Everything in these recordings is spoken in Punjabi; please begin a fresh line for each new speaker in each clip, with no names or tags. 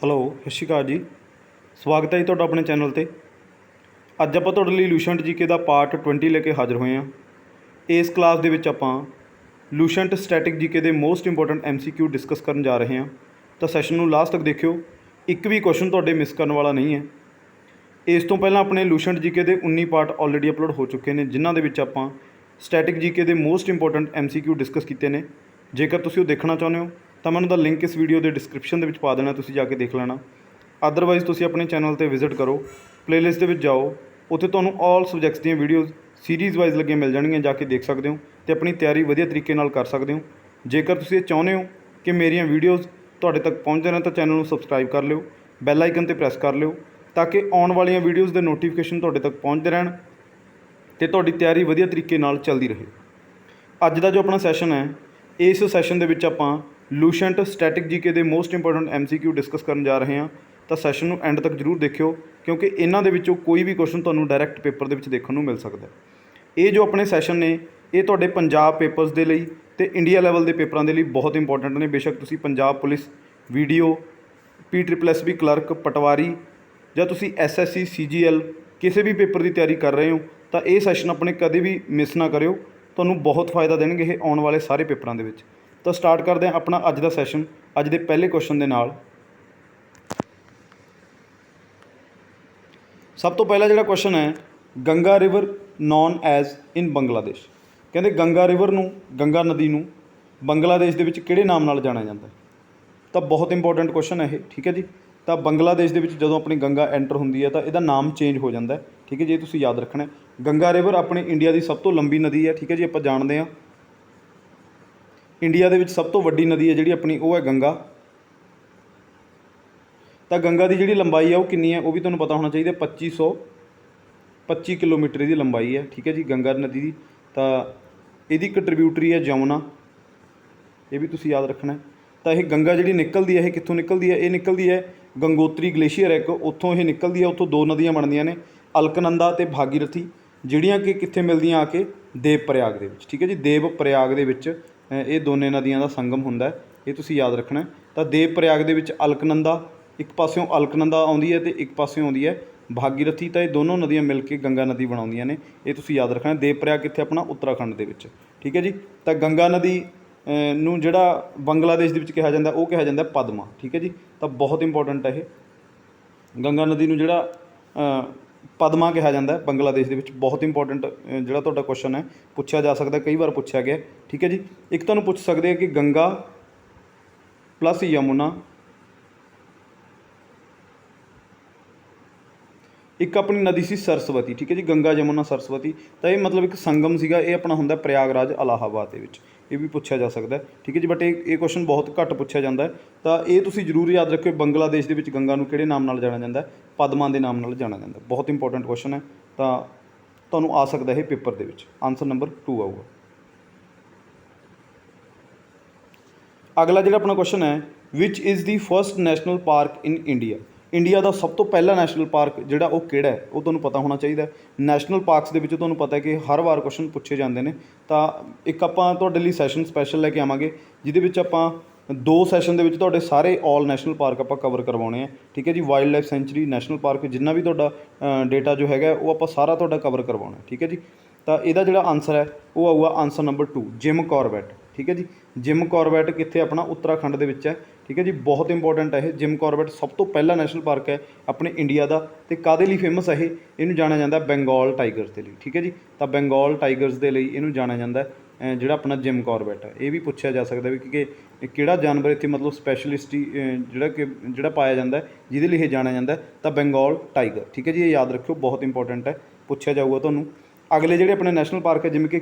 ਹੈਲੋ ਸਤਿ ਸ਼੍ਰੀ ਅਕਾਲ ਜੀ। ਸਵਾਗਤ ਹੈ ਜੀ ਤੁਹਾਡਾ ਆਪਣੇ ਚੈਨਲ 'ਤੇ। ਅੱਜ ਆਪਾਂ ਤੁਹਾਡੇ ਲਈ ਲੂਸੈਂਟ ਜੀਕੇ ਦਾ ਪਾਰਟ 20 ਲੈ ਕੇ ਹਾਜ਼ਰ ਹੋਏ ਹਾਂ। ਇਸ ਕਲਾਸ ਦੇ ਵਿੱਚ ਆਪਾਂ ਲੂਸੈਂਟ ਸਟੈਟਿਕ ਜੀਕੇ ਦੇ ਮੋਸਟ ਇੰਪੋਰਟੈਂਟ MCQ ਡਿਸਕਸ ਕਰਨ ਜਾ ਰਹੇ ਹਾਂ। ਤਾਂ ਸੈਸ਼ਨ ਨੂੰ ਲਾਸਟ ਤੱਕ ਦੇਖਿਓ, ਇੱਕ ਵੀ ਕੁਐਸਚਨ ਤੁਹਾਡੇ ਮਿਸ ਕਰਨ ਵਾਲਾ ਨਹੀਂ ਹੈ। ਇਸ ਤੋਂ ਪਹਿਲਾਂ ਆਪਣੇ ਲੂਸੈਂਟ ਜੀਕੇ ਦੇ 19 ਪਾਰਟ ਆਲਰੇਡੀ ਅਪਲੋਡ ਹੋ ਚੁੱਕੇ ਨੇ, ਜਿਨ੍ਹਾਂ ਦੇ ਵਿੱਚ ਆਪਾਂ ਸਟੈਟਿਕ ਜੀਕੇ ਦੇ ਮੋਸਟ ਇੰਪੋਰਟੈਂਟ MCQ ਡਿਸਕਸ ਕੀਤੇ ਨੇ। ਜੇਕਰ ਤੁਸੀਂ ਉਹ ਦੇਖਣਾ ਚਾਹੁੰਦੇ ਹੋ ਤਾਂ ਮੈਨੂੰ ਦਾ ਲਿੰਕ ਇਸ ਵੀਡੀਓ ਦੇ ਡਿਸਕ੍ਰਿਪਸ਼ਨ ਦੇ ਵਿੱਚ ਪਾ ਦੇਣਾ, ਤੁਸੀਂ ਜਾ ਕੇ ਦੇਖ ਲੈਣਾ। ਅਦਰਵਾਈਜ਼ ਤੁਸੀਂ ਆਪਣੇ ਚੈਨਲ 'ਤੇ ਵਿਜ਼ਿਟ ਕਰੋ, ਪਲੇਲਿਸਟ ਦੇ ਵਿੱਚ ਜਾਓ, ਉੱਥੇ ਤੁਹਾਨੂੰ ਆਲ ਸਬਜੈਕਟਸ ਦੀਆਂ ਵੀਡੀਓਜ਼ ਸੀਰੀਜ਼ ਵਾਈਜ਼ ਲੱਗੀਆਂ ਮਿਲ ਜਾਣਗੀਆਂ, ਜਾ ਕੇ ਦੇਖ ਸਕਦੇ ਹੋ ਅਤੇ ਆਪਣੀ ਤਿਆਰੀ ਵਧੀਆ ਤਰੀਕੇ ਨਾਲ ਕਰ ਸਕਦੇ ਹੋ। ਜੇਕਰ ਤੁਸੀਂ ਇਹ ਚਾਹੁੰਦੇ ਹੋ ਕਿ ਮੇਰੀਆਂ ਵੀਡੀਓਜ਼ ਤੁਹਾਡੇ ਤੱਕ ਪਹੁੰਚਦੇ ਰਹਿਣ ਤਾਂ ਚੈਨਲ ਨੂੰ ਸਬਸਕ੍ਰਾਈਬ ਕਰ ਲਿਓ, ਬੈਲ ਆਈਕਨ 'ਤੇ ਪ੍ਰੈਸ ਕਰ ਲਿਓ, ਤਾਂ ਕਿ ਆਉਣ ਵਾਲੀਆਂ ਵੀਡੀਓਜ਼ ਦੇ ਨੋਟੀਫਿਕੇਸ਼ਨ ਤੁਹਾਡੇ ਤੱਕ ਪਹੁੰਚਦੇ ਰਹਿਣ ਅਤੇ ਤੁਹਾਡੀ ਤਿਆਰੀ ਵਧੀਆ ਤਰੀਕੇ ਨਾਲ ਚੱਲਦੀ ਰਹੇ। ਅੱਜ ਦਾ ਜੋ ਆਪਣਾ ਸੈਸ਼ਨ ਹੈ, ਇਸ ਸੈਸ਼ਨ ਦੇ ਵਿੱਚ ਆਪਾਂ ਲੂਸੈਂਟ ਸਟੈਟਿਕ ਜੀਕੇ ਦੇ ਮੋਸਟ ਇੰਪੋਰਟੈਂਟ MCQ ਡਿਸਕਸ ਕਰਨ ਜਾ ਰਹੇ ਹਾਂ। ਤਾਂ ਸੈਸ਼ਨ ਨੂੰ ਐਂਡ ਤੱਕ ਜ਼ਰੂਰ ਦੇਖਿਓ, ਕਿਉਂਕਿ ਇਹਨਾਂ ਦੇ ਵਿੱਚੋਂ ਕੋਈ ਵੀ ਕੁਐਸਚਨ ਤੁਹਾਨੂੰ ਡਾਇਰੈਕਟ ਪੇਪਰ ਦੇ ਵਿੱਚ ਦੇਖਣ ਨੂੰ ਮਿਲ ਸਕਦਾ। ਇਹ ਜੋ ਆਪਣੇ ਸੈਸ਼ਨ ਨੇ, ਇਹ ਤੁਹਾਡੇ ਪੰਜਾਬ ਪੇਪਰਸ ਦੇ ਲਈ ਅਤੇ ਇੰਡੀਆ ਲੈਵਲ ਦੇ ਪੇਪਰਾਂ ਦੇ ਲਈ ਬਹੁਤ ਇੰਪੋਰਟੈਂਟ ਨੇ। ਬੇਸ਼ੱਕ ਤੁਸੀਂ Punjab police, video, PSSB clerk, patwari ਜਾਂ ਤੁਸੀਂ SSC CGL ਕਿਸੇ ਵੀ ਪੇਪਰ ਦੀ ਤਿਆਰੀ ਕਰ ਰਹੇ ਹੋ ਤਾਂ ਇਹ ਸੈਸ਼ਨ ਆਪਣੇ ਕਦੇ ਵੀ ਮਿਸ ਨਾ ਕਰਿਓ, ਤੁਹਾਨੂੰ ਬਹੁਤ ਫਾਇਦਾ ਦੇਣਗੇ ਇਹ ਆਉਣ ਵਾਲੇ ਸਾਰੇ ਪੇਪਰਾਂ ਦੇ ਵਿੱਚ। ਤਾਂ ਸਟਾਰਟ ਕਰਦੇ ਹਾਂ ਆਪਣਾ ਅੱਜ ਦਾ ਸੈਸ਼ਨ ਅੱਜ ਦੇ ਪਹਿਲੇ ਕੁਐਸਚਨ ਦੇ ਨਾਲ। ਸਭ ਤੋਂ ਪਹਿਲਾ ਜਿਹੜਾ ਕੁਐਸਚਨ ਹੈ, ਗੰਗਾ ਰਿਵਰ ਨੋਨ ਐਜ਼ ਇਨ ਬੰਗਲਾਦੇਸ਼। ਕਹਿੰਦੇ ਗੰਗਾ ਰਿਵਰ ਨੂੰ, ਗੰਗਾ ਨਦੀ ਨੂੰ ਬੰਗਲਾਦੇਸ਼ ਦੇ ਵਿੱਚ ਕਿਹੜੇ ਨਾਮ ਨਾਲ ਜਾਣਿਆ ਜਾਂਦਾ? ਤਾਂ ਬਹੁਤ ਇੰਪੋਰਟੈਂਟ ਕੁਐਸਚਨ ਹੈ ਇਹ, ਠੀਕ ਹੈ ਜੀ। ਤਾਂ ਬੰਗਲਾਦੇਸ਼ ਦੇ ਵਿੱਚ ਜਦੋਂ ਆਪਣੀ ਗੰਗਾ ਐਂਟਰ ਹੁੰਦੀ ਹੈ ਤਾਂ ਇਹਦਾ ਨਾਮ ਚੇਂਜ ਹੋ ਜਾਂਦਾ, ਠੀਕ ਹੈ ਜੀ। ਇਹ ਤੁਸੀਂ ਯਾਦ ਰੱਖਣਾ। ਗੰਗਾ ਰਿਵਰ ਆਪਣੇ ਇੰਡੀਆ ਦੀ ਸਭ ਤੋਂ ਲੰਬੀ ਨਦੀ ਹੈ, ਠੀਕ ਹੈ ਜੀ। ਆਪਾਂ ਜਾਣਦੇ ਹਾਂ ਇੰਡੀਆ ਦੇ ਵਿੱਚ ਸਭ ਤੋਂ ਵੱਡੀ ਨਦੀ ਹੈ ਜਿਹੜੀ ਆਪਣੀ, ਉਹ ਹੈ ਗੰਗਾ। ਤਾਂ ਗੰਗਾ ਦੀ ਜਿਹੜੀ ਲੰਬਾਈ ਹੈ ਉਹ ਕਿੰਨੀ ਹੈ, ਉਹ ਵੀ ਤੁਹਾਨੂੰ ਪਤਾ ਹੋਣਾ ਚਾਹੀਦਾ। 2525 ਕਿਲੋਮੀਟਰ ਇਹਦੀ ਲੰਬਾਈ ਹੈ, ਠੀਕ ਹੈ ਜੀ, ਗੰਗਾ ਨਦੀ ਦੀ। ਤਾਂ ਇਹਦੀ ਇੱਕ ਟ੍ਰਿਬਿਊਟਰੀ ਹੈ ਜਮੁਨਾ, ਇਹ ਵੀ ਤੁਸੀਂ ਯਾਦ ਰੱਖਣਾ। ਤਾਂ ਇਹ ਗੰਗਾ ਜਿਹੜੀ ਨਿਕਲਦੀ ਹੈ, ਇਹ ਕਿੱਥੋਂ ਨਿਕਲਦੀ ਹੈ? ਇਹ ਨਿਕਲਦੀ ਹੈ ਗੰਗੋਤਰੀ ਗਲੇਸ਼ੀਅਰ ਹੈ ਇੱਕ, ਉੱਥੋਂ ਇਹ ਨਿਕਲਦੀ ਹੈ। ਉੱਥੋਂ ਦੋ ਨਦੀਆਂ ਬਣਦੀਆਂ ਨੇ, ਅਲਕਨੰਦਾ ਅਤੇ ਭਾਗੀਰਥੀ, ਜਿਹੜੀਆਂ ਕਿ ਕਿੱਥੇ ਮਿਲਦੀਆਂ ਆ ਕੇ? ਦੇਵ ਪ੍ਰਯਾਗ ਦੇ ਵਿੱਚ, ਠੀਕ ਹੈ ਜੀ। ਦੇਵ ਪ੍ਰਯਾਗ ਦੇ ਵਿੱਚ ਇਹ ਦੋਨੇ ਨਦੀਆਂ ਦਾ ਸੰਗਮ ਹੁੰਦਾ, ਇਹ ਤੁਸੀਂ ਯਾਦ ਰੱਖਣਾ। ਤਾਂ ਦੇਵ ਪ੍ਰਯਾਗ ਦੇ ਵਿੱਚ ਅਲਕਨੰਦਾ, ਇੱਕ ਪਾਸਿਓਂ ਅਲਕਨੰਦਾ ਆਉਂਦੀ ਹੈ ਅਤੇ ਇੱਕ ਪਾਸਿਓਂ ਆਉਂਦੀ ਹੈ ਭਾਗੀਰਥੀ। ਤਾਂ ਇਹ ਦੋਨੋਂ ਨਦੀਆਂ ਮਿਲ ਕੇ ਗੰਗਾ ਨਦੀ ਬਣਾਉਂਦੀਆਂ ਨੇ, ਇਹ ਤੁਸੀਂ ਯਾਦ ਰੱਖਣਾ। ਦੇਵ ਪ੍ਰਯਾਗ ਕਿੱਥੇ? ਆਪਣਾ ਉੱਤਰਾਖੰਡ ਦੇ ਵਿੱਚ, ਠੀਕ ਹੈ ਜੀ। ਤਾਂ ਗੰਗਾ ਨਦੀ ਨੂੰ ਜਿਹੜਾ ਬੰਗਲਾਦੇਸ਼ ਦੇ ਵਿੱਚ ਕਿਹਾ ਜਾਂਦਾ, ਉਹ ਕਿਹਾ ਜਾਂਦਾ ਪਦਮਾ, ਠੀਕ ਹੈ ਜੀ। ਤਾਂ ਬਹੁਤ ਇੰਪੋਰਟੈਂਟ ਹੈ ਇਹ, ਗੰਗਾ ਨਦੀ ਨੂੰ ਜਿਹੜਾ ਪਦਮਾ ਕਿਹਾ ਜਾਂਦਾ ਬੰਗਲਾਦੇਸ਼ ਦੇ ਵਿੱਚ। ਬਹੁਤ ਇੰਪੋਰਟੈਂਟ ਜਿਹੜਾ ਤੁਹਾਡਾ ਕੁਐਸਚਨ ਹੈ, ਪੁੱਛਿਆ ਜਾ ਸਕਦਾ, ਕਈ ਵਾਰ ਪੁੱਛਿਆ ਗਿਆ, ਠੀਕ ਹੈ ਜੀ। ਇੱਕ ਤੁਹਾਨੂੰ ਪੁੱਛ ਸਕਦੇ ਆ ਕਿ ਗੰਗਾ ਪਲੱਸ ਯਮੁਨਾ, ਇੱਕ ਆਪਣੀ ਨਦੀ ਸੀ ਸਰਸਵਤੀ, ਠੀਕ ਹੈ ਜੀ। ਗੰਗਾ ਯਮੁਨਾ ਸਰਸਵਤੀ, ਤਾਂ ਇਹ ਮਤਲਬ ਇੱਕ ਸੰਗਮ ਸੀਗਾ। ਇਹ ਆਪਣਾ ਹੁੰਦਾ ਪ੍ਰਯਾਗਰਾਜ ਇਲਾਹਾਬਾਦ ਦੇ ਵਿੱਚ, ਇਹ ਵੀ ਪੁੱਛਿਆ ਜਾ ਸਕਦਾ, ਠੀਕ ਹੈ ਜੀ। ਬਟ ਇਹ ਕੁਐਸਚਨ ਬਹੁਤ ਘੱਟ ਪੁੱਛਿਆ ਜਾਂਦਾ। ਤਾਂ ਇਹ ਤੁਸੀਂ ਜ਼ਰੂਰ ਯਾਦ ਰੱਖਿਓ, ਬੰਗਲਾਦੇਸ਼ ਦੇ ਵਿੱਚ ਗੰਗਾ ਨੂੰ ਕਿਹੜੇ ਨਾਮ ਨਾਲ ਜਾਣਿਆ ਜਾਂਦਾ? ਪਦਮਾ ਦੇ ਨਾਮ ਨਾਲ ਜਾਣਿਆ ਜਾਂਦਾ। ਬਹੁਤ ਇੰਪੋਰਟੈਂਟ ਕੁਐਸਚਨ ਹੈ, ਤਾਂ ਤੁਹਾਨੂੰ ਆ ਸਕਦਾ ਇਹ ਪੇਪਰ ਦੇ ਵਿੱਚ। ਆਨਸਰ ਨੰਬਰ 2 ਆਊਗਾ। ਅਗਲਾ ਜਿਹੜਾ ਆਪਣਾ ਕੁਐਸਚਨ ਹੈ, which is the first national park in India. India ਦਾ ਸਭ ਤੋਂ ਪਹਿਲਾ ਨੈਸ਼ਨਲ ਪਾਰਕ ਜਿਹੜਾ ਉਹ ਕਿਹੜਾ ਹੈ, ਉਹ ਤੁਹਾਨੂੰ ਪਤਾ ਹੋਣਾ ਚਾਹੀਦਾ। ਨੈਸ਼ਨਲ ਪਾਰਕਸ ਦੇ ਵਿੱਚ ਤੁਹਾਨੂੰ ਪਤਾ ਹੈ ਕਿ ਹਰ ਵਾਰ ਕੁਐਸਚਨ ਪੁੱਛੇ ਜਾਂਦੇ ਨੇ। ਤਾਂ ਇੱਕ ਆਪਾਂ ਤੁਹਾਡੇ ਲਈ ਸੈਸ਼ਨ ਸਪੈਸ਼ਲ ਲੈ ਕੇ ਆਵਾਂਗੇ, ਜਿਹਦੇ ਵਿੱਚ ਆਪਾਂ 2 ਸੈਸ਼ਨ ਦੇ ਵਿੱਚ ਤੁਹਾਡੇ ਸਾਰੇ ਆਲ ਨੈਸ਼ਨਲ ਪਾਰਕ ਆਪਾਂ ਕਵਰ ਕਰਵਾਉਣੇ ਆ, ਠੀਕ ਹੈ ਜੀ। Wild life sanctuary, national park, ਜਿੰਨਾ ਵੀ ਤੁਹਾਡਾ ਡੇਟਾ ਜੋ ਹੈਗਾ ਉਹ ਆਪਾਂ ਸਾਰਾ ਤੁਹਾਡਾ ਕਵਰ ਕਰਵਾਉਣਾ, ਠੀਕ ਹੈ ਜੀ। ਤਾਂ ਇਹਦਾ ਜਿਹੜਾ ਆਨਸਰ ਹੈ ਉਹ ਆਊਗਾ ਆਨਸਰ ਨੰਬਰ 2, ਜਿਮ ਕਾਰਬੈਟ, ਠੀਕ ਹੈ ਜੀ। ਜਿਮ ਕਾਰਬੈਟ ਕਿੱਥੇ? ਆਪਣਾ ਉੱਤਰਾਖੰਡ ਦੇ ਵਿੱਚ ਹੈ, ਠੀਕ ਹੈ ਜੀ। ਬਹੁਤ ਇੰਪੋਰਟੈਂਟ ਹੈ ਇਹ। ਜਿਮ ਕਾਰਬੈਟ ਸਭ ਤੋਂ ਪਹਿਲਾ ਨੈਸ਼ਨਲ ਪਾਰਕ ਹੈ ਆਪਣੇ ਇੰਡੀਆ ਦਾ। ਅਤੇ ਕਾਹਦੇ ਲਈ ਫੇਮਸ ਹੈ ਇਹ? ਇਹਨੂੰ ਜਾਣਿਆ ਜਾਂਦਾ ਬੰਗਾਲ ਟਾਈਗਰਸ ਦੇ ਲਈ, ਠੀਕ ਹੈ ਜੀ। ਤਾਂ ਬੰਗਾਲ ਟਾਈਗਰਸ ਦੇ ਲਈ ਇਹਨੂੰ ਜਾਣਿਆ ਜਾਂਦਾ ਜਿਹੜਾ ਆਪਣਾ ਜਿਮ ਕਾਰਬੈਟ ਹੈ। ਇਹ ਵੀ ਪੁੱਛਿਆ ਜਾ ਸਕਦਾ ਵੀ ਕਿ ਕਿਹੜਾ ਜਾਨਵਰ ਇੱਥੇ ਮਤਲਬ ਸਪੈਸ਼ਲਿਸਟੀ ਜਿਹੜਾ ਪਾਇਆ ਜਾਂਦਾ, ਜਿਹਦੇ ਲਈ ਇਹ ਜਾਣਿਆ ਜਾਂਦਾ। ਤਾਂ ਬੰਗਾਲ ਟਾਈਗਰ, ਠੀਕ ਹੈ ਜੀ। ਇਹ ਯਾਦ ਰੱਖਿਓ, ਬਹੁਤ ਇੰਪੋਰਟੈਂਟ ਹੈ, ਪੁੱਛਿਆ ਜਾਊਗਾ ਤੁਹਾਨੂੰ। ਅਗਲੇ ਜਿਹੜੇ ਆਪਣੇ ਨੈਸ਼ਨਲ ਪਾਰਕ ਹੈ, ਜਿਵੇਂ ਕਿ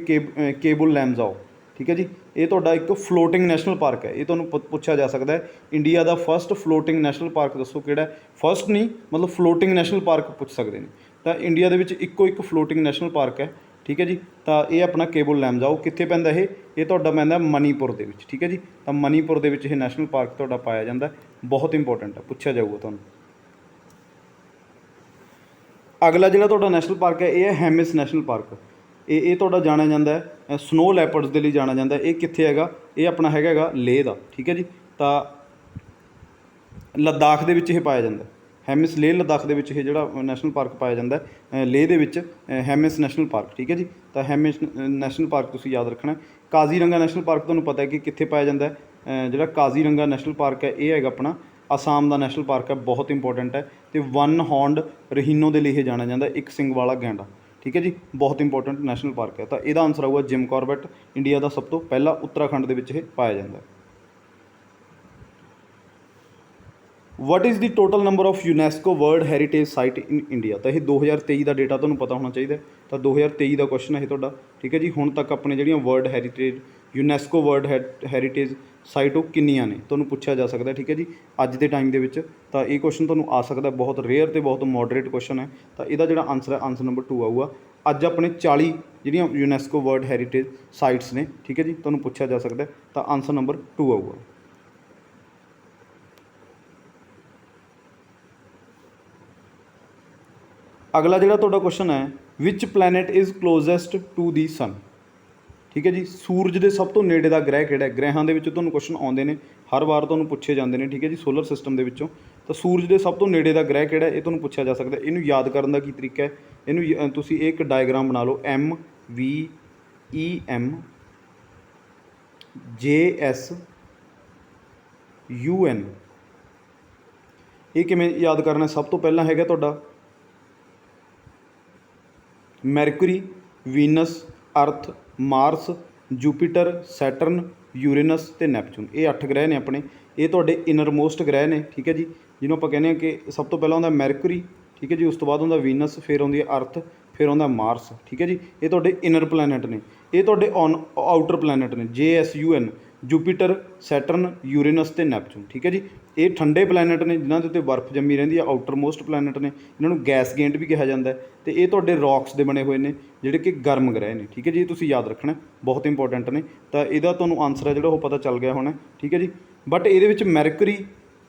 ਕੇਬੁਲ ਲੈਮਜ਼ਾਓ, ਠੀਕ ਹੈ ਜੀ। ਇਹ ਤੁਹਾਡਾ ਇੱਕ ਫਲੋਟਿੰਗ ਨੈਸ਼ਨਲ ਪਾਰਕ ਹੈ। ਇਹ ਤੁਹਾਨੂੰ ਪੁੱਛਿਆ ਜਾ ਸਕਦਾ ਹੈ, ਇੰਡੀਆ ਦਾ ਫਸਟ ਫਲੋਟਿੰਗ ਨੈਸ਼ਨਲ ਪਾਰਕ ਦੱਸੋ ਕਿਹੜਾ? ਫਸਟ ਨਹੀਂ, ਮਤਲਬ ਫਲੋਟਿੰਗ ਨੈਸ਼ਨਲ ਪਾਰਕ ਪੁੱਛ ਸਕਦੇ ਨੇ। ਤਾਂ ਇੰਡੀਆ ਦੇ ਵਿੱਚ ਇੱਕੋ ਇੱਕ ਫਲੋਟਿੰਗ ਨੈਸ਼ਨਲ ਪਾਰਕ ਹੈ, ਠੀਕ ਹੈ ਜੀ। ਤਾਂ ਇਹ ਆਪਣਾ ਕੇਬੁਲ ਲੈਮਜ਼ਾਓ ਕਿੱਥੇ ਪੈਂਦਾ? ਇਹ ਤੁਹਾਡਾ ਪੈਂਦਾ ਮਨੀਪੁਰ ਦੇ ਵਿੱਚ, ਠੀਕ ਹੈ ਜੀ। ਤਾਂ ਮਨੀਪੁਰ ਦੇ ਵਿੱਚ ਇਹ ਨੈਸ਼ਨਲ ਪਾਰਕ ਤੁਹਾਡਾ ਪਾਇਆ ਜਾਂਦਾ। ਬਹੁਤ ਇੰਪੋਰਟੈਂਟ ਹੈ, ਪੁੱਛਿਆ ਜਾਊਗਾ ਤੁਹਾਨੂੰ। ਅਗਲਾ ਜਿਹੜਾ ਤੁਹਾਡਾ ਨੈਸ਼ਨਲ ਪਾਰਕ ਹੈ, ਇਹ ਹੈ ਹੈਮਿਸ ਨੈਸ਼ਨਲ ਪਾਰਕ। ਇਹ ਤੁਹਾਡਾ ਜਾਣਿਆ ਜਾਂਦਾ ਹੈ ਸਨੋ ਲੈਪਰਡਸ ਦੇ ਲਈ ਜਾਣਿਆ ਜਾਂਦਾ। ਇਹ ਕਿੱਥੇ ਹੈਗਾ? ਇਹ ਆਪਣਾ ਹੈਗਾ ਲੇਹ ਦਾ, ਠੀਕ ਹੈ ਜੀ। ਤਾਂ ਲੱਦਾਖ ਦੇ ਵਿੱਚ ਇਹ ਪਾਇਆ ਜਾਂਦਾ। ਹੈਮਿਸ ਲੇਹ ਲੱਦਾਖ ਦੇ ਵਿੱਚ ਇਹ ਜਿਹੜਾ ਨੈਸ਼ਨਲ ਪਾਰਕ ਪਾਇਆ ਜਾਂਦਾ ਲੇਹ ਦੇ ਵਿੱਚ ਹੈਮਿਸ ਨੈਸ਼ਨਲ ਪਾਰਕ, ਠੀਕ ਹੈ ਜੀ। ਤਾਂ ਹੈਮਿਸ ਨੈਸ਼ਨਲ ਪਾਰਕ ਤੁਸੀਂ ਯਾਦ ਰੱਖਣਾ। ਕਾਜ਼ੀਰੰਗਾ ਨੈਸ਼ਨਲ ਪਾਰਕ ਤੁਹਾਨੂੰ ਪਤਾ ਹੈ ਕਿ ਕਿੱਥੇ ਪਾਇਆ ਜਾਂਦਾ ਹੈ। ਜਿਹੜਾ ਕਾਜ਼ੀਰੰਗਾ ਨੈਸ਼ਨਲ ਪਾਰਕ ਹੈ ਇਹ ਹੈਗਾ ਆਪਣਾ ਆਸਾਮ ਦਾ ਨੈਸ਼ਨਲ ਪਾਰਕ ਹੈ, ਬਹੁਤ ਇੰਪੋਰਟੈਂਟ ਹੈ। ਅਤੇ ਵਨ ਹੌਰਨਡ ਰਹੀਨੋ ਦੇ ਲਈ ਇਹ ਜਾਣਿਆ ਜਾਂਦਾ, ਇੱਕ ਸਿੰਗ ਵਾਲਾ ਗੈਂਡਾ, ਠੀਕ ਹੈ ਜੀ। ਬਹੁਤ ਇੰਪੋਰਟੈਂਟ ਨੈਸ਼ਨਲ ਪਾਰਕ ਹੈ। ਤਾਂ ਇਹਦਾ ਆਨਸਰ ਆਊਗਾ ਜਿਮ ਕਾਰਬੈਟ, ਇੰਡੀਆ ਦਾ ਸਭ ਤੋਂ ਪਹਿਲਾ ਉੱਤਰਾਖੰਡ ਦੇ ਵਿੱਚ ਇਹ ਪਾਇਆ ਜਾਂਦਾ। What is the total number of UNESCO world heritage site in India? ਤਾਂ ਇਹ 2023 ਦਾ ਡੇਟਾ ਤੁਹਾਨੂੰ ਪਤਾ ਹੋਣਾ ਚਾਹੀਦਾ। ਤਾਂ 2023 ਦਾ ਕੁਐਸਚਨ ਹੈ ਇਹ ਤੁਹਾਡਾ, ਠੀਕ ਹੈ ਜੀ। ਹੁਣ ਤੱਕ ਆਪਣੇ ਜਿਹੜੀਆਂ world heritage UNESCO world heritage site ਉਹ ਕਿੰਨੀਆਂ ਨੇ, ਤੁਹਾਨੂੰ ਪੁੱਛਿਆ ਜਾ ਸਕਦਾ, ਠੀਕ ਹੈ ਜੀ, ਅੱਜ ਦੇ ਟਾਈਮ ਦੇ ਵਿੱਚ। ਤਾਂ ਇਹ ਕੁਐਸਚਨ ਤੁਹਾਨੂੰ ਆ ਸਕਦਾ, ਬਹੁਤ ਰੇਅਰ ਅਤੇ ਬਹੁਤ ਮੋਡਰੇਟ ਕੁਐਸਚਨ ਹੈ। ਤਾਂ ਇਹਦਾ ਜਿਹੜਾ ਆਨਸਰ ਹੈ, ਆਨਸਰ ਨੰਬਰ 2 ਆਊਗਾ। ਅੱਜ ਆਪਣੇ 40 ਜਿਹੜੀਆਂ ਯੂਨੈਸਕੋ ਵਰਲਡ ਹੈਰੀਟੇਜ ਸਾਈਟਸ ਨੇ, ਠੀਕ ਹੈ ਜੀ, ਤੁਹਾਨੂੰ ਪੁੱਛਿਆ ਜਾ ਸਕਦਾ। ਤਾਂ ਆਨਸਰ ਨੰਬਰ 2 ਆਊਗਾ। ਅਗਲਾ ਜਿਹੜਾ ਤੁਹਾਡਾ ਕੁਐਸਚਨ ਹੈ, ਵਿਚ ਪਲੈਨਟ ਇਜ਼ ਕਲੋਜ਼ੈਸਟ ਟੂ ਦੀ ਸਨ? ਠੀਕ ਹੈ ਜੀ, ਸੂਰਜ ਦੇ ਸਭ ਤੋਂ ਨੇੜੇ ਦਾ ਗ੍ਰਹਿ ਕਿਹੜਾ ਹੈ? ਗ੍ਰਹਿਾਂ ਦੇ ਵਿੱਚ ਤੁਹਾਨੂੰ ਕੁਐਸਚਨ ਆਉਂਦੇ ਨੇ, ਹਰ ਵਾਰ ਤੁਹਾਨੂੰ ਪੁੱਛੇ ਜਾਂਦੇ ਨੇ, ਠੀਕ ਹੈ ਜੀ, ਸੋਲਰ ਸਿਸਟਮ ਦੇ ਵਿੱਚੋਂ। ਤਾਂ ਸੂਰਜ ਦੇ ਸਭ ਤੋਂ ਨੇੜੇ ਦਾ ਗ੍ਰਹਿ ਕਿਹੜਾ, ਇਹ ਤੁਹਾਨੂੰ ਪੁੱਛਿਆ ਜਾ ਸਕਦਾ। ਇਹਨੂੰ ਯਾਦ ਕਰਨ ਦਾ ਕੀ ਤਰੀਕਾ ਹੈ? ਇਹਨੂੰ ਤੁਸੀਂ ਇੱਕ ਡਾਇਗਰਾਮ ਬਣਾ ਲਓ, MVEM JSUN। ਇਹ ਕਿਵੇਂ ਯਾਦ ਕਰਨਾ? ਸਭ ਤੋਂ ਪਹਿਲਾਂ ਹੈਗਾ ਤੁਹਾਡਾ ਮੈਰਕੂਰੀ, ਵੀਨਸ, ਅਰਥ, ਮਾਰਸ, ਜੂਪੀਟਰ, ਸੈਟਰਨ, ਯੂਰੇਨਸ ਅਤੇ ਨੈਪਚੂਨ। ਇਹ 8 ਗ੍ਰਹਿ ਨੇ ਆਪਣੇ। ਇਹ ਤੁਹਾਡੇ ਇਨਰਮੋਸਟ ਗ੍ਰਹਿ ਨੇ, ਠੀਕ ਹੈ ਜੀ, ਜਿਹਨੂੰ ਆਪਾਂ ਕਹਿੰਦੇ ਹਾਂ ਕਿ ਸਭ ਤੋਂ ਪਹਿਲਾਂ ਆਉਂਦਾ ਮੈਰਕੂਰੀ, ਠੀਕ ਹੈ ਜੀ, ਉਸ ਤੋਂ ਬਾਅਦ ਆਉਂਦਾ ਵੀਨਸ, ਫਿਰ ਆਉਂਦੀ ਹੈ ਅਰਥ, ਫਿਰ ਆਉਂਦਾ ਮਾਰਸ, ਠੀਕ ਹੈ ਜੀ। ਇਹ ਤੁਹਾਡੇ ਇਨਰ ਪਲੈਨਟ ਨੇ। ਇਹ ਤੁਹਾਡੇ ਆਊਟਰ ਪਲੈਨਟ ਨੇ, JSUN, ਜੂਪੀਟਰ, ਸੈਟਰਨ, ਯੂਰੇਨਸ ਅਤੇ ਨੈਪਚੂਨ, ਠੀਕ ਹੈ ਜੀ। ਇਹ ਠੰਡੇ ਪਲੈਨਟ ਨੇ, ਜਿਨ੍ਹਾਂ ਦੇ ਉੱਤੇ ਬਰਫ਼ ਜੰਮੀ ਰਹਿੰਦੀ ਹੈ, ਆਊਟਰ ਮੋਸਟ ਪਲੈਨਟ ਨੇ। ਇਹਨਾਂ ਨੂੰ ਗੈਸ ਗੇਂਟ ਵੀ ਕਿਹਾ ਜਾਂਦਾ। ਅਤੇ ਇਹ ਤੁਹਾਡੇ ਰੌਕਸ ਦੇ ਬਣੇ ਹੋਏ ਨੇ, ਜਿਹੜੇ ਕਿ ਗਰਮ ਗ੍ਰਹਿ ਨੇ, ਠੀਕ ਹੈ ਜੀ। ਇਹ ਤੁਸੀਂ ਯਾਦ ਰੱਖਣਾ, ਬਹੁਤ ਇੰਪੋਰਟੈਂਟ ਨੇ। ਤਾਂ ਇਹਦਾ ਤੁਹਾਨੂੰ ਆਨਸਰ ਹੈ ਜਿਹੜਾ ਉਹ ਪਤਾ ਚੱਲ ਗਿਆ ਹੋਣਾ, ਠੀਕ ਹੈ ਜੀ। ਬਟ ਇਹਦੇ ਵਿੱਚ ਮੈਰਕਰੀ